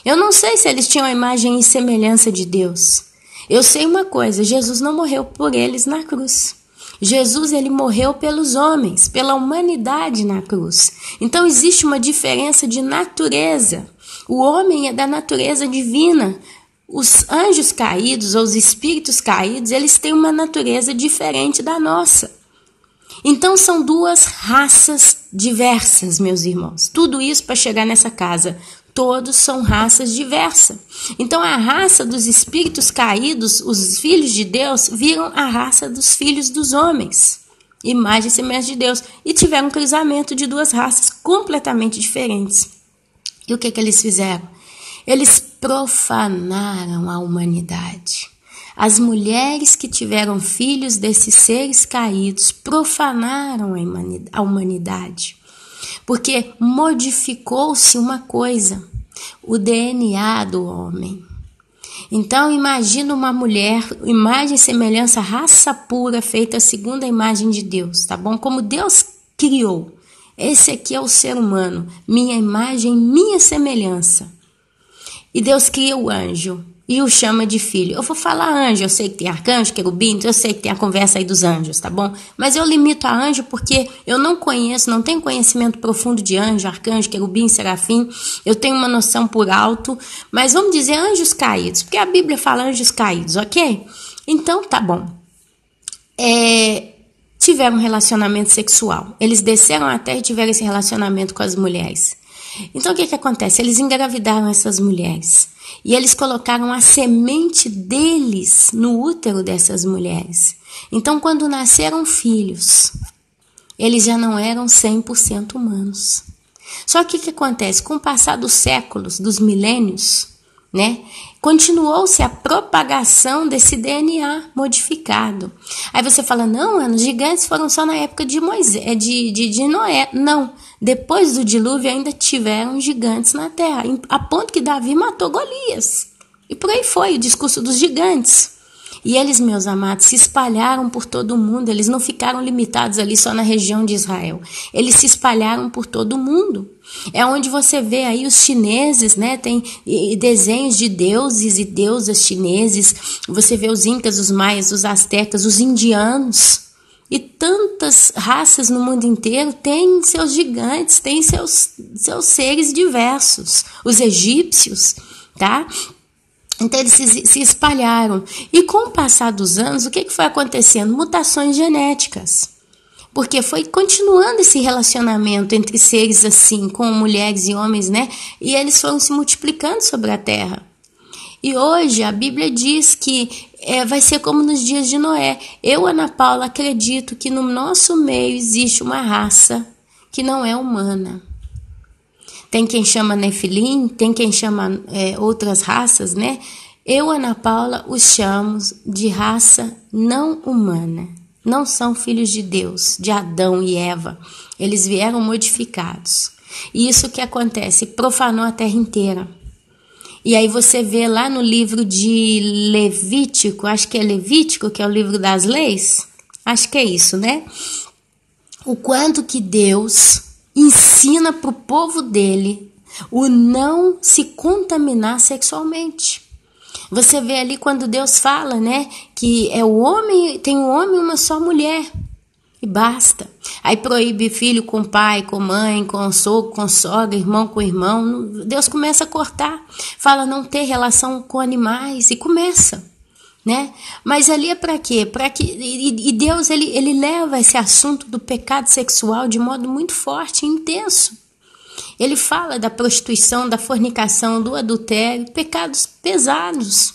Eu não sei se eles tinham a imagem e semelhança de Deus. Eu sei uma coisa, Jesus não morreu por eles na cruz. Jesus, ele morreu pelos homens, pela humanidade na cruz. Então existe uma diferença de natureza. O homem é da natureza divina. Os anjos caídos ou os espíritos caídos, eles têm uma natureza diferente da nossa. Então são duas raças diversas, meus irmãos. Tudo isso para chegar nessa casa. Todos são raças diversas. Então a raça dos espíritos caídos, os filhos de Deus, viram a raça dos filhos dos homens. Imagem e semelhança de Deus. E tiveram um cruzamento de duas raças completamente diferentes. E o que eles fizeram? Eles profanaram a humanidade. As mulheres que tiveram filhos desses seres caídos profanaram a humanidade. Porque modificou-se uma coisa, o DNA do homem. Então imagina uma mulher, imagem e semelhança, raça pura, feita segundo a imagem de Deus, tá bom? Como Deus criou. Esse aqui é o ser humano, minha imagem, minha semelhança. E Deus cria o anjo e o chama de filho. Eu vou falar anjo, eu sei que tem arcanjo, querubim, eu sei que tem a conversa aí dos anjos, tá bom? Mas eu limito a anjo porque eu não conheço, não tenho conhecimento profundo de anjo, arcanjo, querubim, serafim. Eu tenho uma noção por alto, mas vamos dizer anjos caídos, porque a Bíblia fala anjos caídos, ok? Então, tá bom. Tiveram um relacionamento sexual. Eles desceram à terra e tiveram esse relacionamento com as mulheres. Então o que acontece? Eles engravidaram essas mulheres e eles colocaram a semente deles no útero dessas mulheres. Então quando nasceram filhos, eles já não eram 100% humanos. Só que o que acontece? Com o passar dos séculos, dos milênios, né, continuou-se a propagação desse DNA modificado. Aí você fala, não, os gigantes foram só na época de Moisés, de Noé. Não, depois do dilúvio ainda tiveram gigantes na terra, a ponto que Davi matou Golias. E por aí foi o discurso dos gigantes. E eles, meus amados, se espalharam por todo o mundo. Eles não ficaram limitados ali só na região de Israel. Eles se espalharam por todo o mundo. É onde você vê aí os chineses, né? Tem desenhos de deuses e deusas chineses. Você vê os incas, os maias, os astecas, os indianos. E tantas raças no mundo inteiro têm seus gigantes, têm seus seres diversos. Os egípcios, tá? Então eles se espalharam. E com o passar dos anos, o que foi acontecendo? Mutações genéticas. Porque foi continuando esse relacionamento entre seres assim, com mulheres e homens, né? E eles foram se multiplicando sobre a terra. E hoje a Bíblia diz que vai ser como nos dias de Noé. Eu, Ana Paula, acredito que no nosso meio existe uma raça que não é humana. Tem quem chama Nefilim, tem quem chama outras raças, né? Eu, Ana Paula, os chamo de raça não humana. Não são filhos de Deus, de Adão e Eva. Eles vieram modificados. E isso que acontece, profanou a terra inteira. E aí você vê lá no livro de Levítico, acho que é Levítico, que é o livro das leis. Acho que é isso, né? O quanto que Deus ensina para o povo dele o não se contaminar sexualmente. Você vê ali quando Deus fala, né, que é o homem, tem um homem e uma só mulher, e basta. Aí proíbe filho com pai, com mãe, com sogro, com sogra, irmão com irmão. Deus começa a cortar, fala não ter relação com animais, e começa, né? Mas ali é para quê? E Deus ele leva esse assunto do pecado sexual de modo muito forte e intenso. Ele fala da prostituição, da fornicação, do adultério, pecados pesados,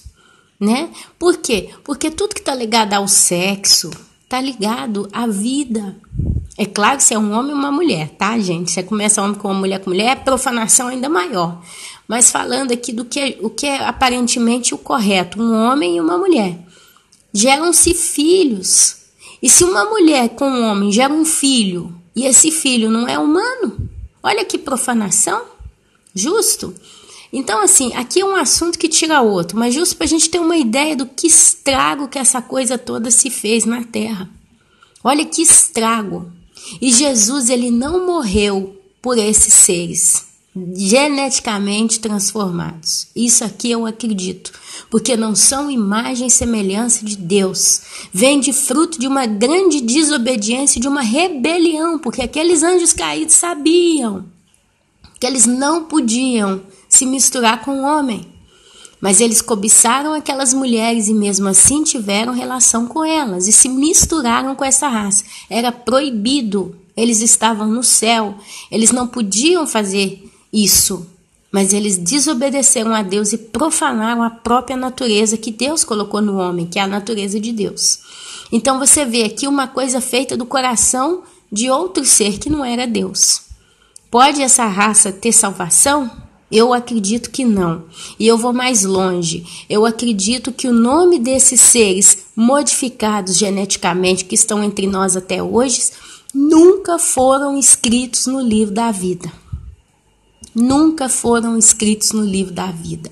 né? Por quê? Porque tudo que está ligado ao sexo está ligado à vida. É claro que se é um homem e uma mulher, tá, gente? Se começa homem com mulher, é profanação ainda maior. Mas falando aqui do o que é aparentemente o correto, um homem e uma mulher. Geram-se filhos. E se uma mulher com um homem gera um filho, e esse filho não é humano, olha que profanação, justo? Então, assim, aqui é um assunto que tira outro, mas justo para a gente ter uma ideia do que estrago que essa coisa toda se fez na terra. Olha que estrago. E Jesus, ele não morreu por esses seres geneticamente transformados. Isso aqui eu acredito, porque não são imagem e semelhança de Deus. Vem de fruto de uma grande desobediência, de uma rebelião, porque aqueles anjos caídos sabiam que eles não podiam se misturar com o homem. Mas eles cobiçaram aquelas mulheres e mesmo assim tiveram relação com elas e se misturaram com essa raça. Era proibido, eles estavam no céu, eles não podiam fazer isso. Mas eles desobedeceram a Deus e profanaram a própria natureza que Deus colocou no homem, que é a natureza de Deus. Então você vê aqui uma coisa feita do coração de outro ser que não era Deus. Pode essa raça ter salvação? Eu acredito que não. E eu vou mais longe. Eu acredito que o nome desses seres modificados geneticamente que estão entre nós até hoje nunca foram escritos no livro da vida. Nunca foram escritos no livro da vida.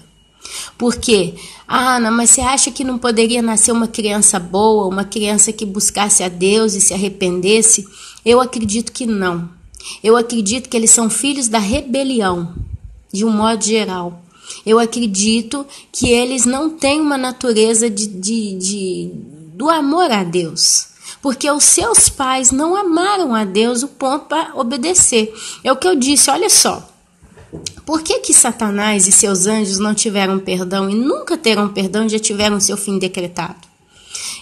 Por quê? Ana, mas você acha que não poderia nascer uma criança boa, uma criança que buscasse a Deus e se arrependesse? Eu acredito que não. Eu acredito que eles são filhos da rebelião, de um modo geral. Eu acredito que eles não têm uma natureza do amor a Deus. Porque os seus pais não amaram a Deus o ponto para obedecer. É o que eu disse, olha só. Por que Satanás e seus anjos não tiveram perdão e nunca terão perdão e já tiveram seu fim decretado?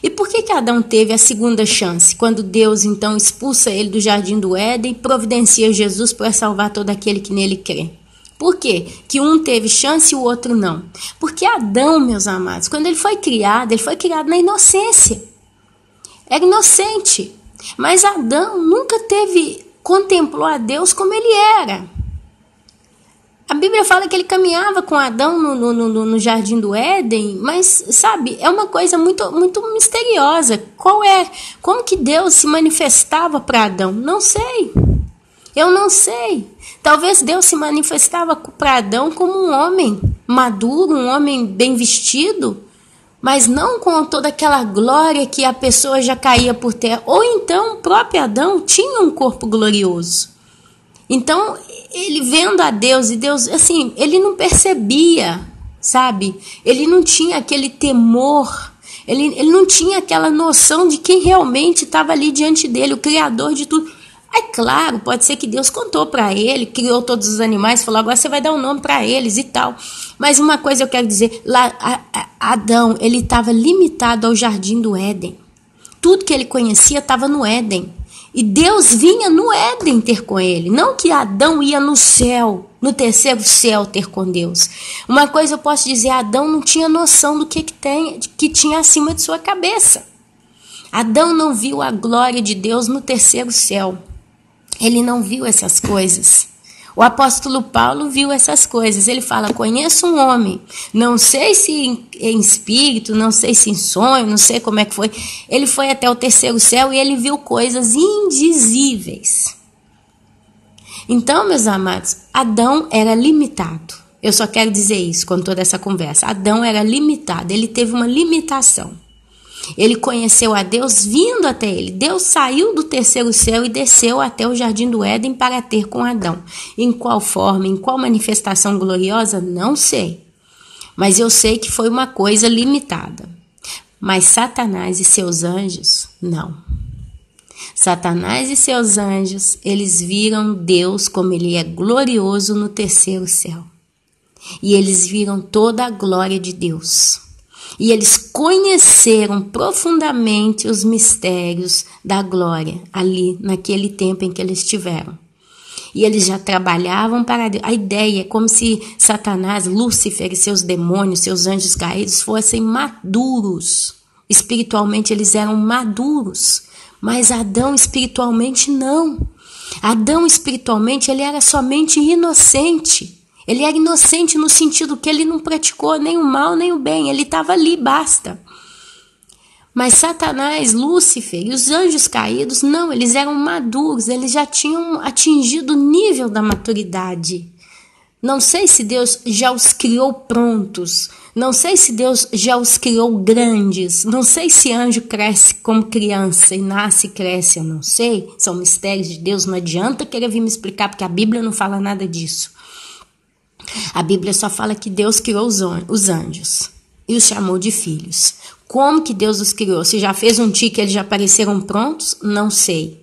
E por que Adão teve a segunda chance, quando Deus então expulsa ele do jardim do Éden e providencia Jesus para salvar todo aquele que nele crê? Por quê? Que um teve chance e o outro não? Porque Adão, meus amados, quando ele foi criado na inocência. Era inocente. Mas Adão nunca contemplou a Deus como ele era. A Bíblia fala que ele caminhava com Adão no jardim do Éden, mas, sabe, é uma coisa muito, muito misteriosa. Como que Deus se manifestava para Adão? Não sei. Eu não sei. Talvez Deus se manifestava para Adão como um homem maduro, um homem bem vestido, mas não com toda aquela glória que a pessoa já caía por terra. Ou então o próprio Adão tinha um corpo glorioso. Então, ele vendo a Deus, e Deus, assim, ele não percebia, sabe? Ele não tinha aquele temor, ele não tinha aquela noção de quem realmente estava ali diante dele, o Criador de tudo. É claro, pode ser que Deus contou para ele, criou todos os animais, falou, agora você vai dar um nome para eles e tal. Mas uma coisa eu quero dizer, lá, Adão, ele estava limitado ao jardim do Éden. Tudo que ele conhecia estava no Éden. E Deus vinha no Éden ter com ele. Não que Adão ia no céu, no terceiro céu ter com Deus. Uma coisa eu posso dizer, Adão não tinha noção do que tinha acima de sua cabeça. Adão não viu a glória de Deus no terceiro céu. Ele não viu essas coisas. O apóstolo Paulo viu essas coisas. Ele fala, conheço um homem, não sei se em espírito, não sei se em sonho, não sei como é que foi. Ele foi até o terceiro céu e ele viu coisas indizíveis. Então, meus amados, Adão era limitado. Eu só quero dizer isso com toda essa conversa. Adão era limitado, ele teve uma limitação. Ele conheceu a Deus vindo até ele. Deus saiu do terceiro céu e desceu até o jardim do Éden para ter com Adão. Em qual forma, em qual manifestação gloriosa, não sei. Mas eu sei que foi uma coisa limitada. Mas Satanás e seus anjos, não. Satanás e seus anjos, eles viram Deus como ele é glorioso no terceiro céu. E eles viram toda a glória de Deus. E eles conheceram profundamente os mistérios da glória ali, naquele tempo em que eles estiveram. E eles já trabalhavam para Deus. A ideia é como se Satanás, Lúcifer e seus demônios, seus anjos caídos fossem maduros. Espiritualmente eles eram maduros, mas Adão espiritualmente não. Adão espiritualmente ele era somente inocente. Ele era inocente no sentido que ele não praticou nem o mal nem o bem, ele estava ali, basta. Mas Satanás, Lúcifer e os anjos caídos, não, eles eram maduros, eles já tinham atingido o nível da maturidade. Não sei se Deus já os criou prontos, não sei se Deus já os criou grandes, não sei se anjo cresce como criança e nasce e cresce, eu não sei, são mistérios de Deus, não adianta querer vir me explicar porque a Bíblia não fala nada disso. A Bíblia só fala que Deus criou os anjos e os chamou de filhos. Como que Deus os criou? Se já fez um tique, eles já apareceram prontos? Não sei.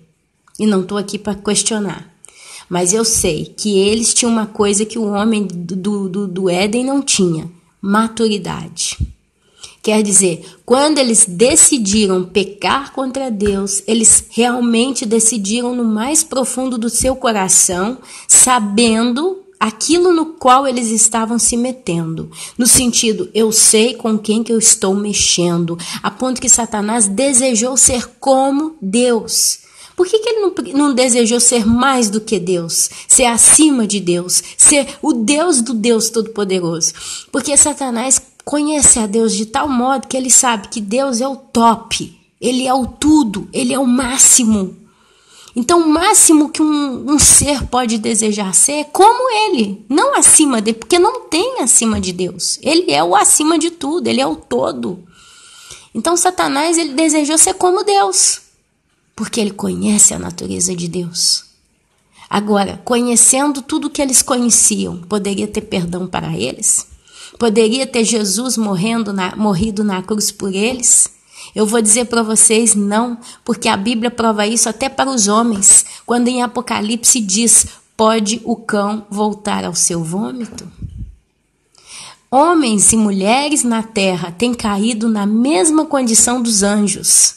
E não estou aqui para questionar. Mas eu sei que eles tinham uma coisa que o homem do Éden não tinha: maturidade. Quer dizer, quando eles decidiram pecar contra Deus, eles realmente decidiram no mais profundo do seu coração, sabendo aquilo no qual eles estavam se metendo. No sentido, eu sei com quem que eu estou mexendo. A ponto que Satanás desejou ser como Deus. Por que ele não desejou ser mais do que Deus? Ser acima de Deus? Ser o Deus do Deus Todo-Poderoso? Porque Satanás conhece a Deus de tal modo que ele sabe que Deus é o top. Ele é o tudo. Ele é o máximo. Então, o máximo que um ser pode desejar ser é como ele, não acima dele, porque não tem acima de Deus. Ele é o acima de tudo, ele é o todo. Então, Satanás, ele desejou ser como Deus, porque ele conhece a natureza de Deus. Agora, conhecendo tudo que eles conheciam, poderia ter perdão para eles? Poderia ter Jesus morrido na cruz por eles? Eu vou dizer para vocês não, porque a Bíblia prova isso até para os homens. Quando em Apocalipse diz, pode o cão voltar ao seu vômito? Homens e mulheres na terra têm caído na mesma condição dos anjos.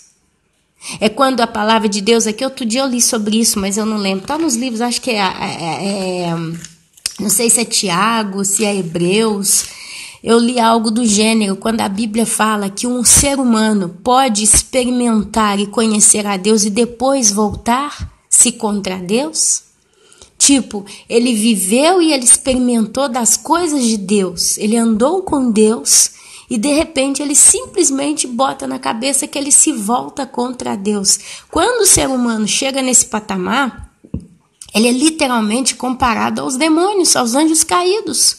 É quando a palavra de Deus, aqui outro dia eu li sobre isso, mas eu não lembro. Está nos livros, acho que não sei se é Tiago, se é Hebreus. Eu li algo do gênero, quando a Bíblia fala que um ser humano pode experimentar e conhecer a Deus e depois voltar-se contra Deus. Tipo, ele viveu e ele experimentou das coisas de Deus, ele andou com Deus e de repente ele simplesmente bota na cabeça que ele se volta contra Deus. Quando o ser humano chega nesse patamar, ele é literalmente comparado aos demônios, aos anjos caídos.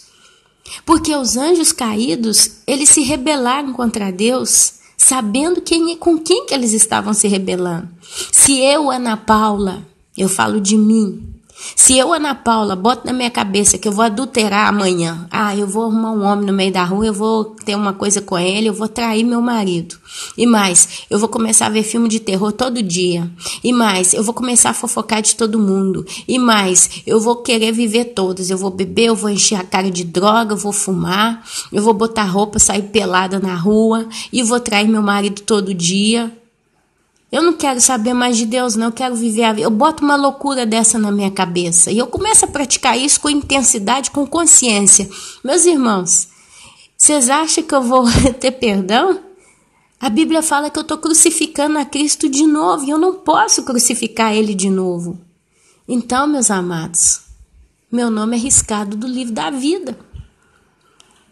Porque os anjos caídos, eles se rebelaram contra Deus, sabendo com quem que eles estavam se rebelando. Se eu, Ana Paula, eu falo de mim, se eu, Ana Paula, boto na minha cabeça que eu vou adulterar amanhã, eu vou arrumar um homem no meio da rua, eu vou ter uma coisa com ele, eu vou trair meu marido. E mais, eu vou começar a ver filme de terror todo dia. E mais, eu vou começar a fofocar de todo mundo. E mais, eu vou querer viver todas. Eu vou beber, eu vou encher a cara de droga, eu vou fumar, eu vou botar roupa, sair pelada na rua e vou trair meu marido todo dia. Eu não quero saber mais de Deus, não. Eu quero viver a vida. Eu boto uma loucura dessa na minha cabeça. E eu começo a praticar isso com intensidade, com consciência. Meus irmãos, vocês acham que eu vou ter perdão? A Bíblia fala que eu estou crucificando a Cristo de novo. E eu não posso crucificar Ele de novo. Então, meus amados, meu nome é riscado do livro da vida.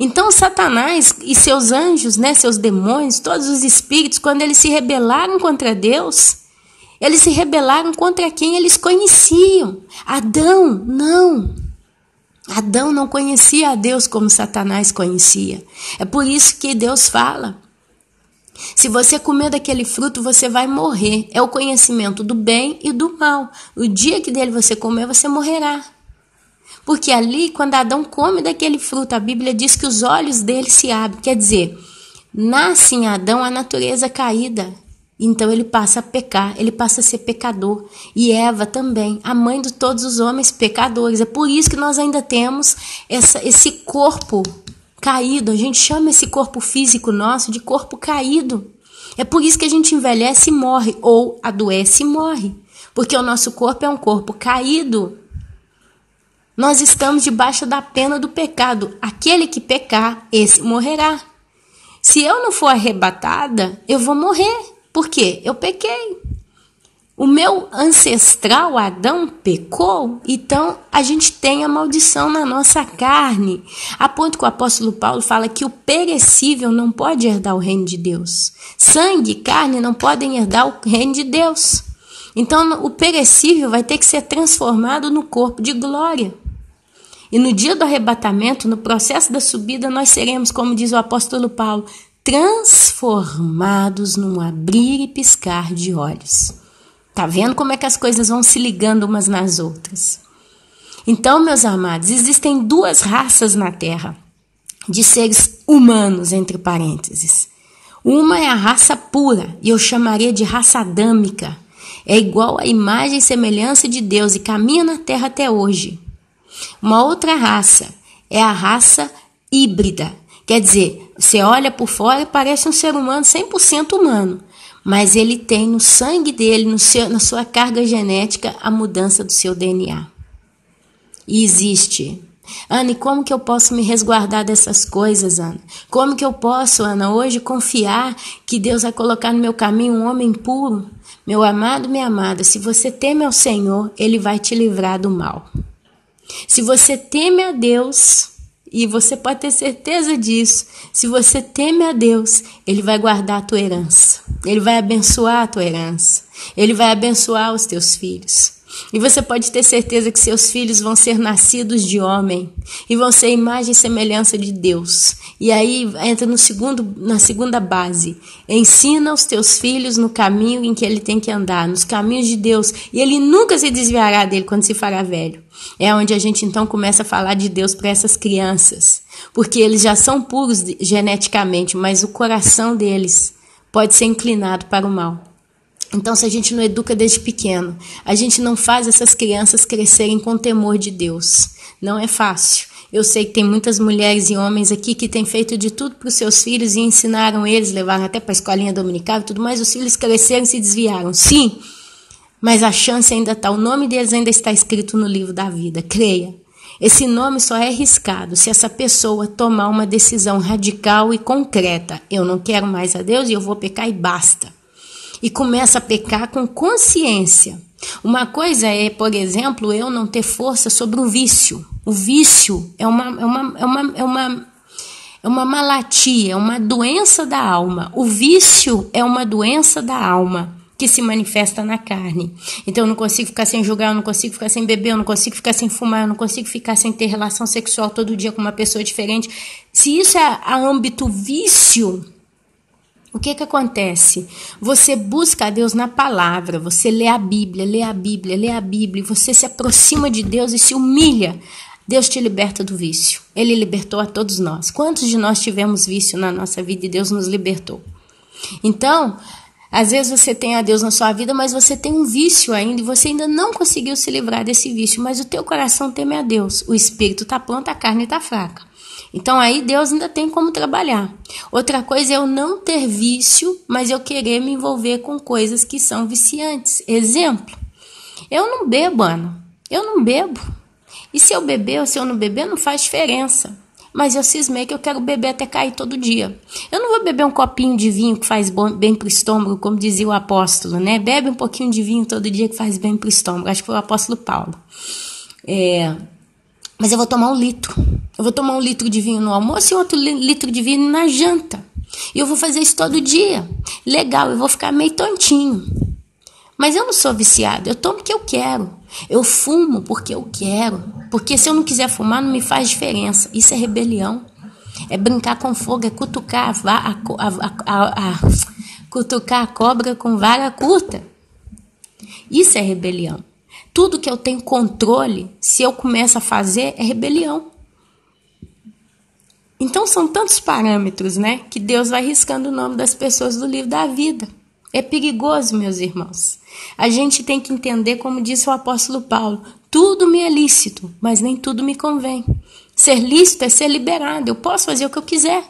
Então Satanás e seus anjos, seus demônios, todos os espíritos, quando eles se rebelaram contra Deus, eles se rebelaram contra quem eles conheciam. Adão não conhecia a Deus como Satanás conhecia. É por isso que Deus fala, se você comer daquele fruto, você vai morrer. É o conhecimento do bem e do mal. O dia que dele você comer, você morrerá. Porque ali, quando Adão come daquele fruto, a Bíblia diz que os olhos dele se abrem. Quer dizer, nasce em Adão a natureza caída. Então ele passa a pecar, ele passa a ser pecador. E Eva também, a mãe de todos os homens pecadores. É por isso que nós ainda temos esse corpo caído. A gente chama esse corpo físico nosso de corpo caído. É por isso que a gente envelhece e morre, ou adoece e morre. Porque o nosso corpo é um corpo caído. Nós estamos debaixo da pena do pecado. Aquele que pecar, esse morrerá. Se eu não for arrebatada, eu vou morrer. Por quê? Eu pequei. O meu ancestral Adão pecou, então a gente tem a maldição na nossa carne. A ponto que o apóstolo Paulo fala que o perecível não pode herdar o reino de Deus. Sangue e carne não podem herdar o reino de Deus. Então o perecível vai ter que ser transformado no corpo de glória. E no dia do arrebatamento, no processo da subida, nós seremos, como diz o apóstolo Paulo, transformados num abrir e piscar de olhos. Tá vendo como é que as coisas vão se ligando umas nas outras? Então, meus amados, existem duas raças na Terra, de seres humanos, entre parênteses. Uma é a raça pura, e eu chamaria de raça adâmica. É igual à imagem e semelhança de Deus e caminha na Terra até hoje. Uma outra raça é a raça híbrida. Quer dizer, você olha por fora e parece um ser humano 100% humano, mas ele tem no sangue dele, na sua carga genética, a mudança do seu DNA. E existe. Ana, e como que eu posso me resguardar dessas coisas, Ana? Como que eu posso, Ana, hoje confiar que Deus vai colocar no meu caminho um homem puro? Meu amado, minha amada, se você teme ao Senhor, Ele vai te livrar do mal. Se você teme a Deus, e você pode ter certeza disso, se você teme a Deus, Ele vai guardar a tua herança. Ele vai abençoar a tua herança. Ele vai abençoar os teus filhos. E você pode ter certeza que seus filhos vão ser nascidos de homem e vão ser imagem e semelhança de Deus. E aí entra na segunda base. Ensina os teus filhos no caminho em que ele tem que andar, nos caminhos de Deus. E ele nunca se desviará dele quando se fará velho. É onde a gente então começa a falar de Deus para essas crianças. Porque eles já são puros geneticamente, mas o coração deles pode ser inclinado para o mal. Então, se a gente não educa desde pequeno, a gente não faz essas crianças crescerem com temor de Deus. Não é fácil. Eu sei que tem muitas mulheres e homens aqui que têm feito de tudo para os seus filhos e ensinaram eles, levaram até para a escolinha dominical e tudo mais. Os filhos cresceram e se desviaram. Sim, mas a chance ainda está. O nome deles ainda está escrito no livro da vida. Creia. Esse nome só é arriscado se essa pessoa tomar uma decisão radical e concreta. Eu não quero mais a Deus e eu vou pecar e basta. E começa a pecar com consciência. Uma coisa é, por exemplo, eu não ter força sobre o vício. O vício é uma malatia, é uma doença da alma. O vício é uma doença da alma que se manifesta na carne. Então eu não consigo ficar sem jogar, eu não consigo ficar sem beber, eu não consigo ficar sem fumar, eu não consigo ficar sem ter relação sexual todo dia com uma pessoa diferente. Se isso é a âmbito vício, o que acontece? Você busca a Deus na palavra, você lê a Bíblia, você se aproxima de Deus e se humilha. Deus te liberta do vício. Ele libertou a todos nós. Quantos de nós tivemos vício na nossa vida e Deus nos libertou? Então, às vezes você tem a Deus na sua vida, mas você tem um vício ainda e você ainda não conseguiu se livrar desse vício, mas o teu coração teme a Deus. O espírito está pronto, a carne está fraca. Então aí Deus ainda tem como trabalhar. Outra coisa é eu não ter vício, mas eu querer me envolver com coisas que são viciantes. Exemplo, eu não bebo, Ana. Eu não bebo. E se eu beber ou se eu não beber, não faz diferença. Mas eu cismei que eu quero beber até cair todo dia. Eu não vou beber um copinho de vinho que faz bem para o estômago, como dizia o apóstolo, né? Bebe um pouquinho de vinho todo dia que faz bem para o estômago. Acho que foi o apóstolo Paulo. Mas eu vou tomar 1 litro. Eu vou tomar 1 litro de vinho no almoço e outro litro de vinho na janta. E eu vou fazer isso todo dia. Legal, eu vou ficar meio tontinho. Mas eu não sou viciado, eu tomo porque eu quero. Eu fumo porque eu quero. Porque se eu não quiser fumar, não me faz diferença. Isso é rebelião. É brincar com fogo, é cutucar cutucar a cobra com vara curta. Isso é rebelião. Tudo que eu tenho controle, se eu começo a fazer, é rebelião. Então são tantos parâmetros, né, que Deus vai riscando o nome das pessoas do livro da vida. É perigoso, meus irmãos. A gente tem que entender, como disse o apóstolo Paulo, tudo me é lícito, mas nem tudo me convém. Ser lícito é ser liberado. Eu posso fazer o que eu quiser.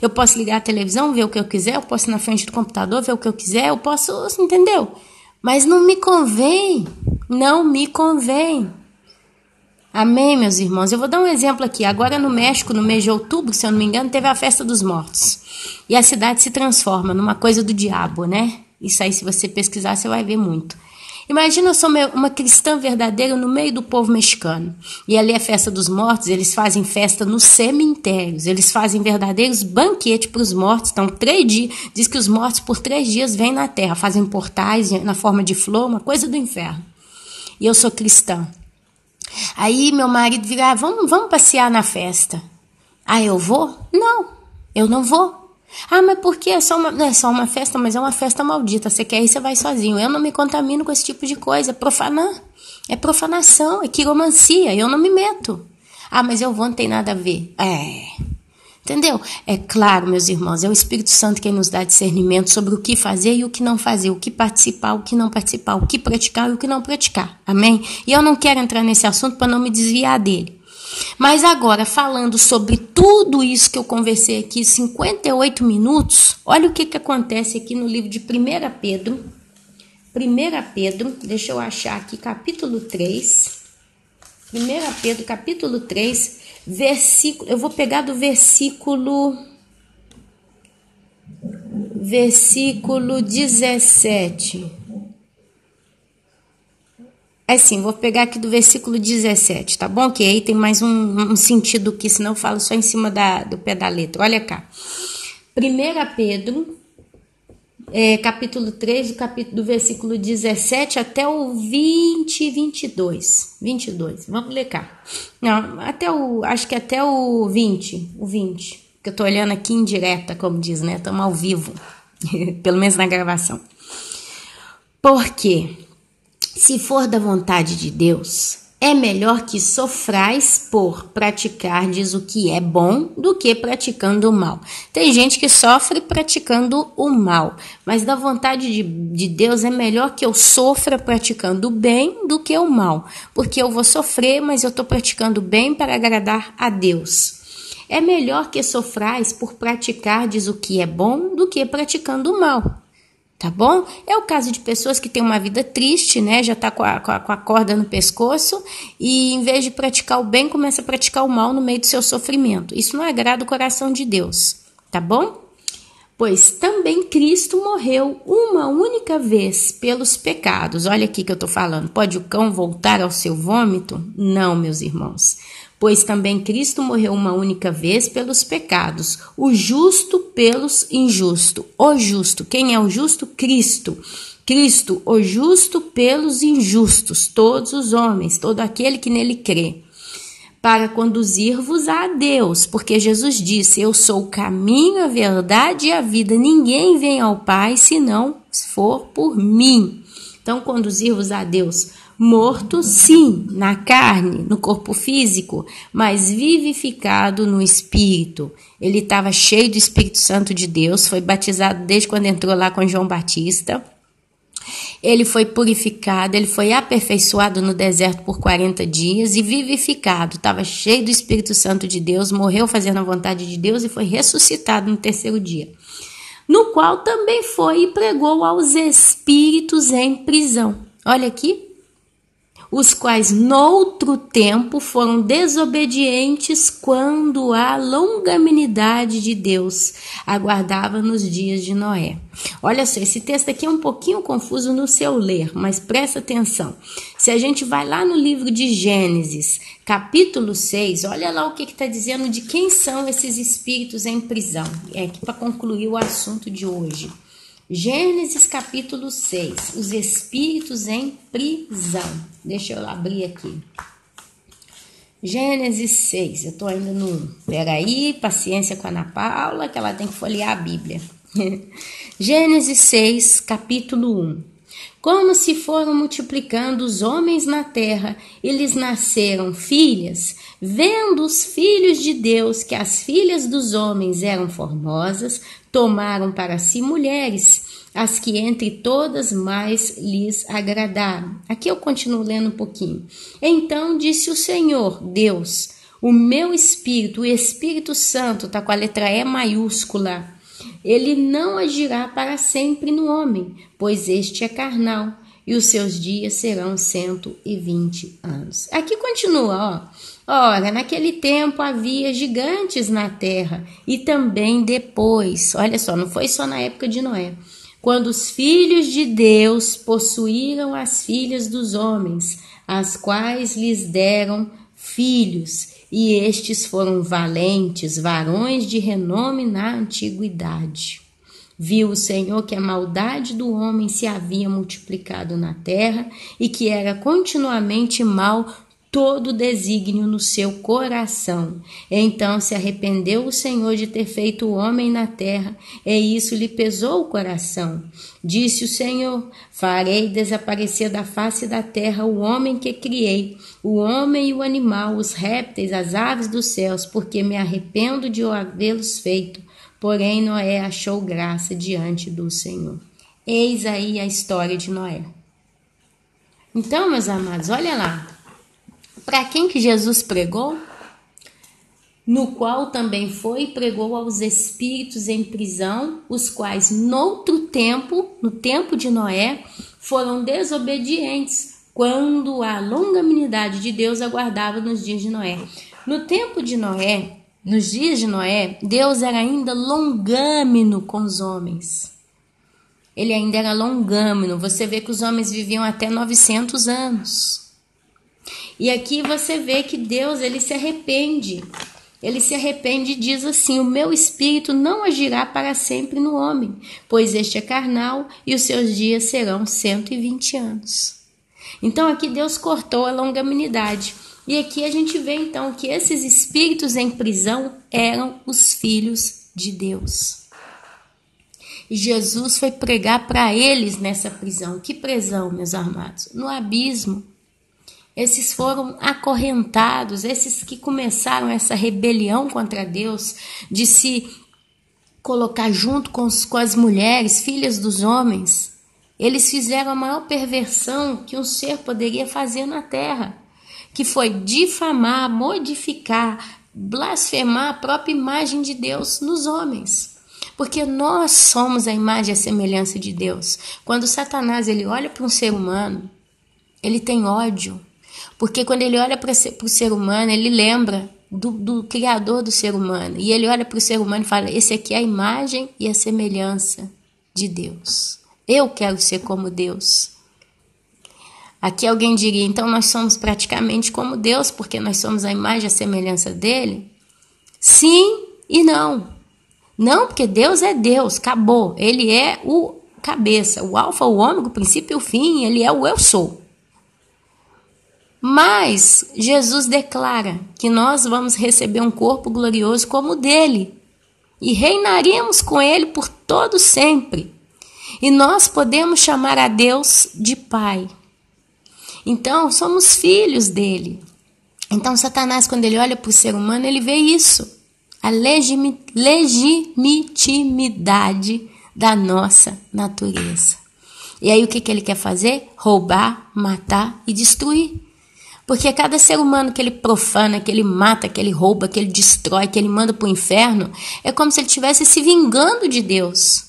Eu posso ligar a televisão, ver o que eu quiser. Eu posso ir na frente do computador, ver o que eu quiser. Eu posso, entendeu? Mas não me convém. Não me convém. Amém, meus irmãos? Eu vou dar um exemplo aqui. Agora no México, no mês de outubro, se eu não me engano, teve a festa dos mortos. E a cidade se transforma numa coisa do diabo, né? Isso aí, se você pesquisar, você vai ver muito. Imagina, eu sou uma cristã verdadeira no meio do povo mexicano. E ali é a festa dos mortos, eles fazem festa nos cemitérios. Eles fazem verdadeiros banquetes para os mortos. Então, 3 dias, diz que os mortos por 3 dias vêm na terra. Fazem portais na forma de flor, uma coisa do inferno. E eu sou cristã. Aí meu marido vira, vamos passear na festa. Ah, eu vou? Não, eu não vou. Ah, mas por quê? Não é só uma festa, mas é uma festa maldita. Você quer ir, você vai sozinho. Eu não me contamino com esse tipo de coisa. É profanação, é quiromancia. Eu não me meto. Ah, mas eu vou, não tem nada a ver. Entendeu? É claro, meus irmãos, é o Espírito Santo quem nos dá discernimento sobre o que fazer e o que não fazer, o que participar, o que não participar, o que praticar e o que não praticar. Amém? E eu não quero entrar nesse assunto para não me desviar dele. Mas agora, falando sobre tudo isso que eu conversei aqui, 58 minutos, olha o que acontece aqui no livro de 1 Pedro. 1 Pedro, deixa eu achar aqui, capítulo 3. 1 Pedro, capítulo 3, versículo, eu vou pegar do versículo 17. Assim, vou pegar aqui do versículo 17, tá bom? Que aí tem mais um sentido que, senão eu falo só em cima do pé da letra. Olha cá. 1 Pedro, capítulo 3, do versículo 17 até o 22. Vamos ler cá. Não, acho que até o 20. Que eu tô olhando aqui em direta, como diz, né? Estamos ao vivo. Pelo menos na gravação. Por quê? Se for da vontade de Deus, É melhor que sofrais por praticardes o que é bom do que praticando o mal. Tem gente que sofre praticando o mal, mas da vontade de Deus é melhor que eu sofra praticando o bem do que o mal, porque eu vou sofrer, mas eu estou praticando o bem para agradar a Deus. É melhor que sofrais por praticardes o que é bom do que praticando o mal. Tá bom? É o caso de pessoas que têm uma vida triste, né? Já tá com a corda no pescoço e em vez de praticar o bem, começa a praticar o mal no meio do seu sofrimento. Isso não agrada o coração de Deus, tá bom? Pois também Cristo morreu uma única vez pelos pecados. Olha aqui que eu tô falando. Pode o cão voltar ao seu vômito? Não, meus irmãos. Pois também Cristo morreu uma única vez pelos pecados, o justo pelos injustos. O justo, quem é o justo? Cristo. Cristo, o justo pelos injustos, todos os homens, todo aquele que nele crê, para conduzir-vos a Deus, porque Jesus disse, eu sou o caminho, a verdade e a vida, ninguém vem ao Pai senão se for por mim. Então, conduzir-vos a Deus. Morto, sim, na carne, no corpo físico, mas vivificado no Espírito. Ele estava cheio do Espírito Santo de Deus, foi batizado desde quando entrou lá com João Batista. Ele foi purificado, ele foi aperfeiçoado no deserto por 40 dias e vivificado. Estava cheio do Espírito Santo de Deus, morreu fazendo a vontade de Deus e foi ressuscitado no terceiro dia. No qual também foi e pregou aos espíritos em prisão. Olha aqui. Os quais noutro tempo foram desobedientes quando a longanimidade de Deus aguardava nos dias de Noé. Olha só, esse texto aqui é um pouquinho confuso no seu ler, mas presta atenção. Se a gente vai lá no livro de Gênesis, capítulo 6, olha lá o que está dizendo de quem são esses espíritos em prisão. É aqui para concluir o assunto de hoje. Gênesis capítulo 6, os espíritos em prisão. Deixa eu abrir aqui. Gênesis 6, eu tô ainda no... Peraí, paciência com a Ana Paula, que ela tem que folhear a Bíblia. Gênesis 6, capítulo 1. Como se foram multiplicando os homens na terra, e lhes nasceram filhas, vendo os filhos de Deus que as filhas dos homens eram formosas, tomaram para si mulheres, as que entre todas mais lhes agradaram. Aqui eu continuo lendo um pouquinho. Então disse o Senhor, Deus, o meu Espírito, o Espírito Santo, está com a letra E maiúscula, ele não agirá para sempre no homem, pois este é carnal, e os seus dias serão 120 anos. Aqui continua, ó. Ora, naquele tempo havia gigantes na terra, e também depois, olha só, não foi só na época de Noé, quando os filhos de Deus possuíram as filhas dos homens, as quais lhes deram filhos, e estes foram valentes, varões de renome na antiguidade. Viu o Senhor que a maldade do homem se havia multiplicado na terra e que era continuamente mal todo o desígnio no seu coração. Então se arrependeu o Senhor de ter feito o homem na terra, e isso lhe pesou o coração. Disse o Senhor, farei desaparecer da face da terra o homem que criei, o homem e o animal, os répteis, as aves dos céus, porque me arrependo de havê-los feito. Porém Noé achou graça diante do Senhor. Eis aí a história de Noé. Então, meus amados, olha lá. Para quem que Jesus pregou? No qual também foi e pregou aos espíritos em prisão, os quais noutro tempo, no tempo de Noé, foram desobedientes, quando a longanimidade de Deus aguardava nos dias de Noé. No tempo de Noé, nos dias de Noé, Deus era ainda longâmino com os homens. Ele ainda era longâmino. Você vê que os homens viviam até 900 anos. E aqui você vê que Deus, ele se arrepende. Ele se arrepende e diz assim, o meu espírito não agirá para sempre no homem, pois este é carnal e os seus dias serão 120 anos. Então aqui Deus cortou a longanimidade. E aqui a gente vê então que esses espíritos em prisão eram os filhos de Deus. E Jesus foi pregar para eles nessa prisão. Que prisão, meus amados? No abismo. Esses foram acorrentados, esses que começaram essa rebelião contra Deus, de se colocar junto com as mulheres, filhas dos homens. Eles fizeram a maior perversão que um ser poderia fazer na terra, que foi difamar, modificar, blasfemar a própria imagem de Deus nos homens. Porque nós somos a imagem e a semelhança de Deus. Quando Satanás ele olha para um ser humano, ele tem ódio. Porque quando ele olha para o ser humano, ele lembra do Criador do ser humano. E ele olha para o ser humano e fala, esse aqui é a imagem e a semelhança de Deus. Eu quero ser como Deus. Aqui alguém diria, então nós somos praticamente como Deus, porque nós somos a imagem e a semelhança dele? Sim e não. Não, porque Deus é Deus, acabou. Ele é o cabeça, o alfa, o ômega, o princípio e o fim, ele é o eu sou. Mas Jesus declara que nós vamos receber um corpo glorioso como o dele e reinaremos com ele por todo sempre. E nós podemos chamar a Deus de Pai. Então, somos filhos dele. Então, Satanás, quando ele olha para o ser humano, ele vê isso. A legitimidade da nossa natureza. E aí, o que ele quer fazer? Roubar, matar e destruir. Porque cada ser humano que ele profana, que ele mata, que ele rouba, que ele destrói, que ele manda para o inferno, é como se ele estivesse se vingando de Deus.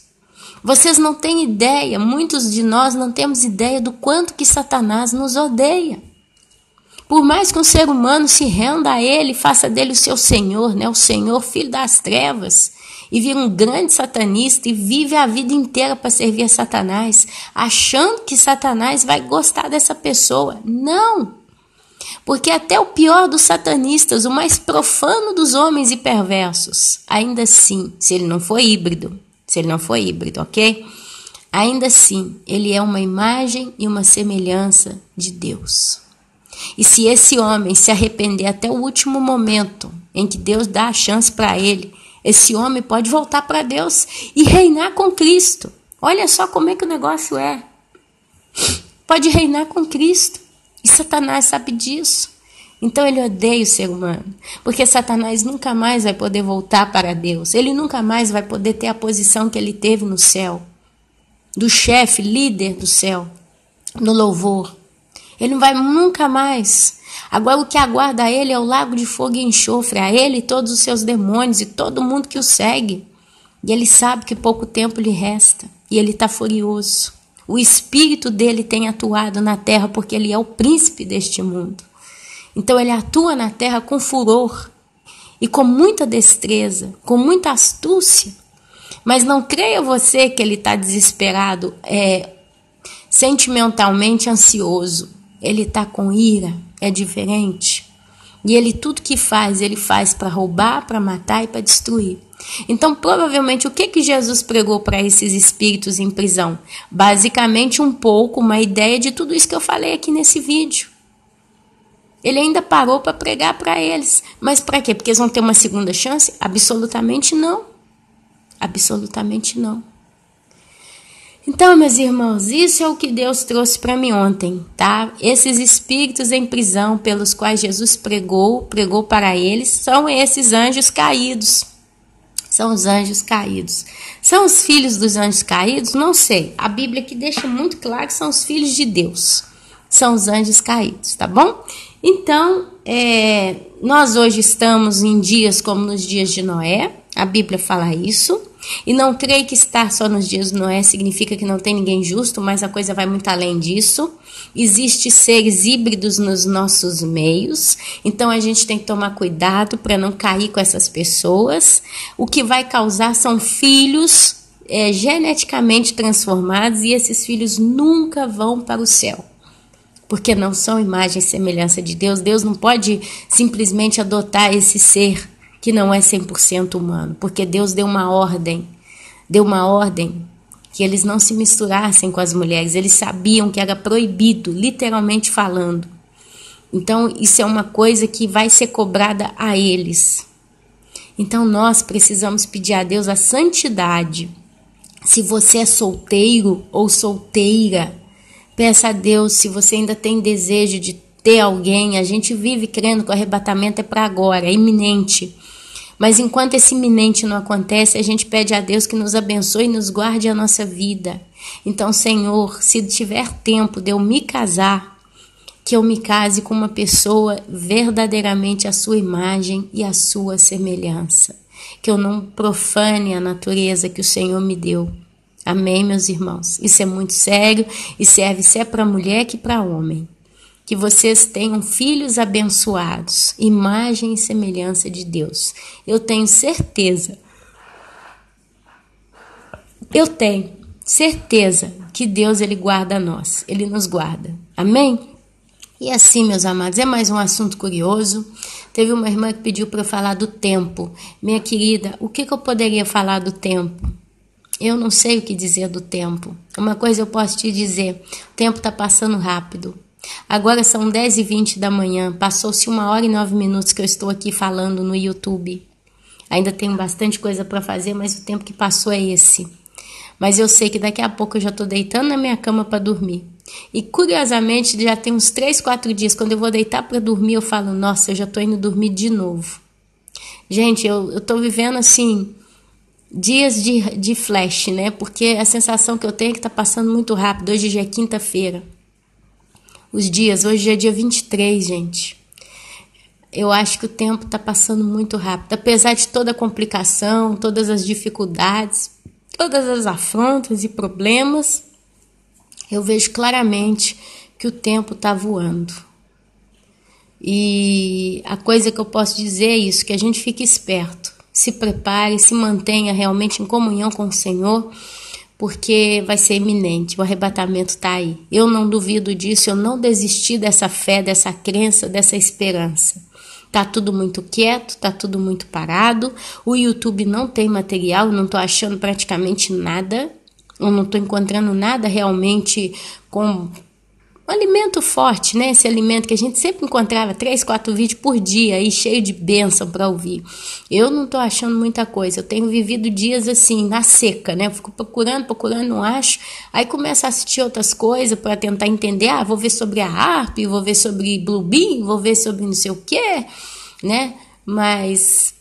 Vocês não têm ideia, muitos de nós não temos ideia do quanto que Satanás nos odeia. Por mais que um ser humano se renda a ele, faça dele o seu senhor, né? O senhor, filho das trevas, e vira um grande satanista e vive a vida inteira para servir a Satanás, achando que Satanás vai gostar dessa pessoa. Não! Porque até o pior dos satanistas, o mais profano dos homens e perversos, ainda assim, se ele não for híbrido, ok? Ainda assim, ele é uma imagem e uma semelhança de Deus. E se esse homem se arrepender até o último momento em que Deus dá a chance para ele, esse homem pode voltar para Deus e reinar com Cristo. Olha só como é que o negócio é. Pode reinar com Cristo. E Satanás sabe disso. Então ele odeia o ser humano. Porque Satanás nunca mais vai poder voltar para Deus. Ele nunca mais vai poder ter a posição que ele teve no céu. Do chefe, líder do céu. No louvor. Ele não vai nunca mais. Agora o que aguarda ele é o lago de fogo e enxofre. A ele e todos os seus demônios e todo mundo que o segue. E ele sabe que pouco tempo lhe resta. E ele está furioso. O espírito dele tem atuado na terra porque ele é o príncipe deste mundo. Então ele atua na terra com furor e com muita destreza, com muita astúcia. Mas não creia você que ele está desesperado, sentimentalmente ansioso. Ele está com ira, é diferente. E ele tudo que faz, ele faz para roubar, para matar e para destruir. Então, provavelmente, o que Jesus pregou para esses espíritos em prisão? Basicamente, uma ideia de tudo isso que eu falei aqui nesse vídeo. Ele ainda parou para pregar para eles. Mas para quê? Porque eles vão ter uma segunda chance? Absolutamente não. Absolutamente não. Então, meus irmãos, isso é o que Deus trouxe para mim ontem, tá? Esses espíritos em prisão pelos quais Jesus pregou para eles, são esses anjos caídos. São os anjos caídos. São os filhos dos anjos caídos? Não sei. A Bíblia aqui deixa muito claro que são os filhos de Deus. São os anjos caídos, tá bom? Então, nós hoje estamos em dias como nos dias de Noé. A Bíblia fala isso. E não creio que estar só nos dias de Noé significa que não tem ninguém justo, mas a coisa vai muito além disso. Existem seres híbridos nos nossos meios, então a gente tem que tomar cuidado para não cair com essas pessoas. O que vai causar são filhos geneticamente transformados e esses filhos nunca vão para o céu, porque não são imagem e semelhança de Deus. Deus não pode simplesmente adotar esse ser que não é 100% humano, porque Deus deu uma ordem que eles não se misturassem com as mulheres. Eles sabiam que era proibido, literalmente falando. Então, isso é uma coisa que vai ser cobrada a eles. Então, nós precisamos pedir a Deus a santidade. Se você é solteiro ou solteira, peça a Deus, se você ainda tem desejo de ter alguém, a gente vive crendo que o arrebatamento é para agora, é iminente. Mas enquanto esse iminente não acontece, a gente pede a Deus que nos abençoe e nos guarde a nossa vida. Então, Senhor, se tiver tempo de eu me casar, que eu me case com uma pessoa verdadeiramente à sua imagem e à sua semelhança. Que eu não profane a natureza que o Senhor me deu. Amém, meus irmãos? Isso é muito sério e serve se é para mulher que para homem. Que vocês tenham filhos abençoados, imagem e semelhança de Deus. Eu tenho certeza que Deus, Ele guarda nós, Ele nos guarda. Amém? E assim, meus amados, é mais um assunto curioso. Teve uma irmã que pediu para eu falar do tempo. Minha querida, o que eu poderia falar do tempo? Eu não sei o que dizer do tempo. Uma coisa eu posso te dizer, o tempo está passando rápido. Agora são 10h20 da manhã, passou-se 1h09 que eu estou aqui falando no YouTube. Ainda tenho bastante coisa para fazer, mas o tempo que passou é esse. Mas eu sei que daqui a pouco eu já estou deitando na minha cama para dormir. E curiosamente já tem uns 3, 4 dias, quando eu vou deitar para dormir, eu falo, nossa, eu já estou indo dormir de novo. Gente, eu estou vivendo assim, dias de flash, né? Porque a sensação que eu tenho é que está passando muito rápido. Hoje já é quinta-feira. Os dias, hoje é dia 23, gente. Eu acho que o tempo está passando muito rápido. Apesar de toda a complicação, todas as dificuldades, todas as afrontas e problemas, eu vejo claramente que o tempo está voando. E a coisa que eu posso dizer é isso, que a gente fique esperto, se prepare, se mantenha realmente em comunhão com o Senhor, porque vai ser iminente, o arrebatamento está aí. Eu não duvido disso, eu não desisti dessa fé, dessa crença, dessa esperança. Tá tudo muito quieto, tá tudo muito parado, o YouTube não tem material, eu não tô achando praticamente nada, eu não tô encontrando nada realmente com um alimento forte, né? Esse alimento que a gente sempre encontrava 3, 4 vídeos por dia aí, cheio de bênção para ouvir. Eu não tô achando muita coisa. Eu tenho vivido dias assim, na seca, né? Eu fico procurando, não acho. Aí começo a assistir outras coisas para tentar entender. Ah, vou ver sobre a harp, vou ver sobre Bluebeam, vou ver sobre não sei o quê, né? Mas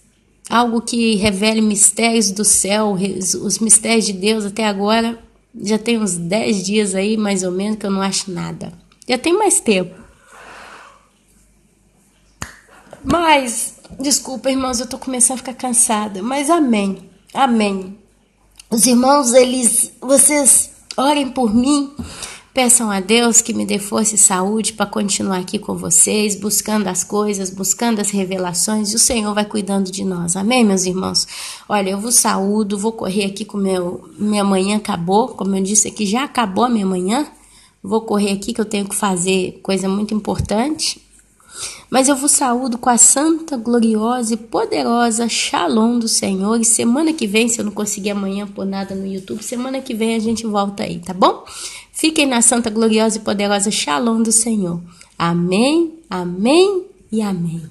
algo que revele mistérios do céu, os mistérios de Deus até agora. Já tem uns 10 dias aí, mais ou menos, que eu não acho nada. Já tem mais tempo. Mas, desculpa, irmãos, eu tô começando a ficar cansada. Mas amém, amém. Os irmãos, vocês orem por mim. Peçam a Deus que me dê força e saúde para continuar aqui com vocês, buscando as coisas, buscando as revelações, e o Senhor vai cuidando de nós. Amém, meus irmãos? Olha, eu vos saúdo, vou correr aqui com minha manhã acabou, como eu disse aqui, já acabou a minha manhã. Vou correr aqui que eu tenho que fazer coisa muito importante. Mas eu vos saúdo com a santa, gloriosa e poderosa Shalom do Senhor. E semana que vem, se eu não conseguir amanhã pôr nada no YouTube, semana que vem a gente volta aí, tá bom? Fiquem na santa, gloriosa e poderosa Shalom do Senhor. Amém, amém e amém.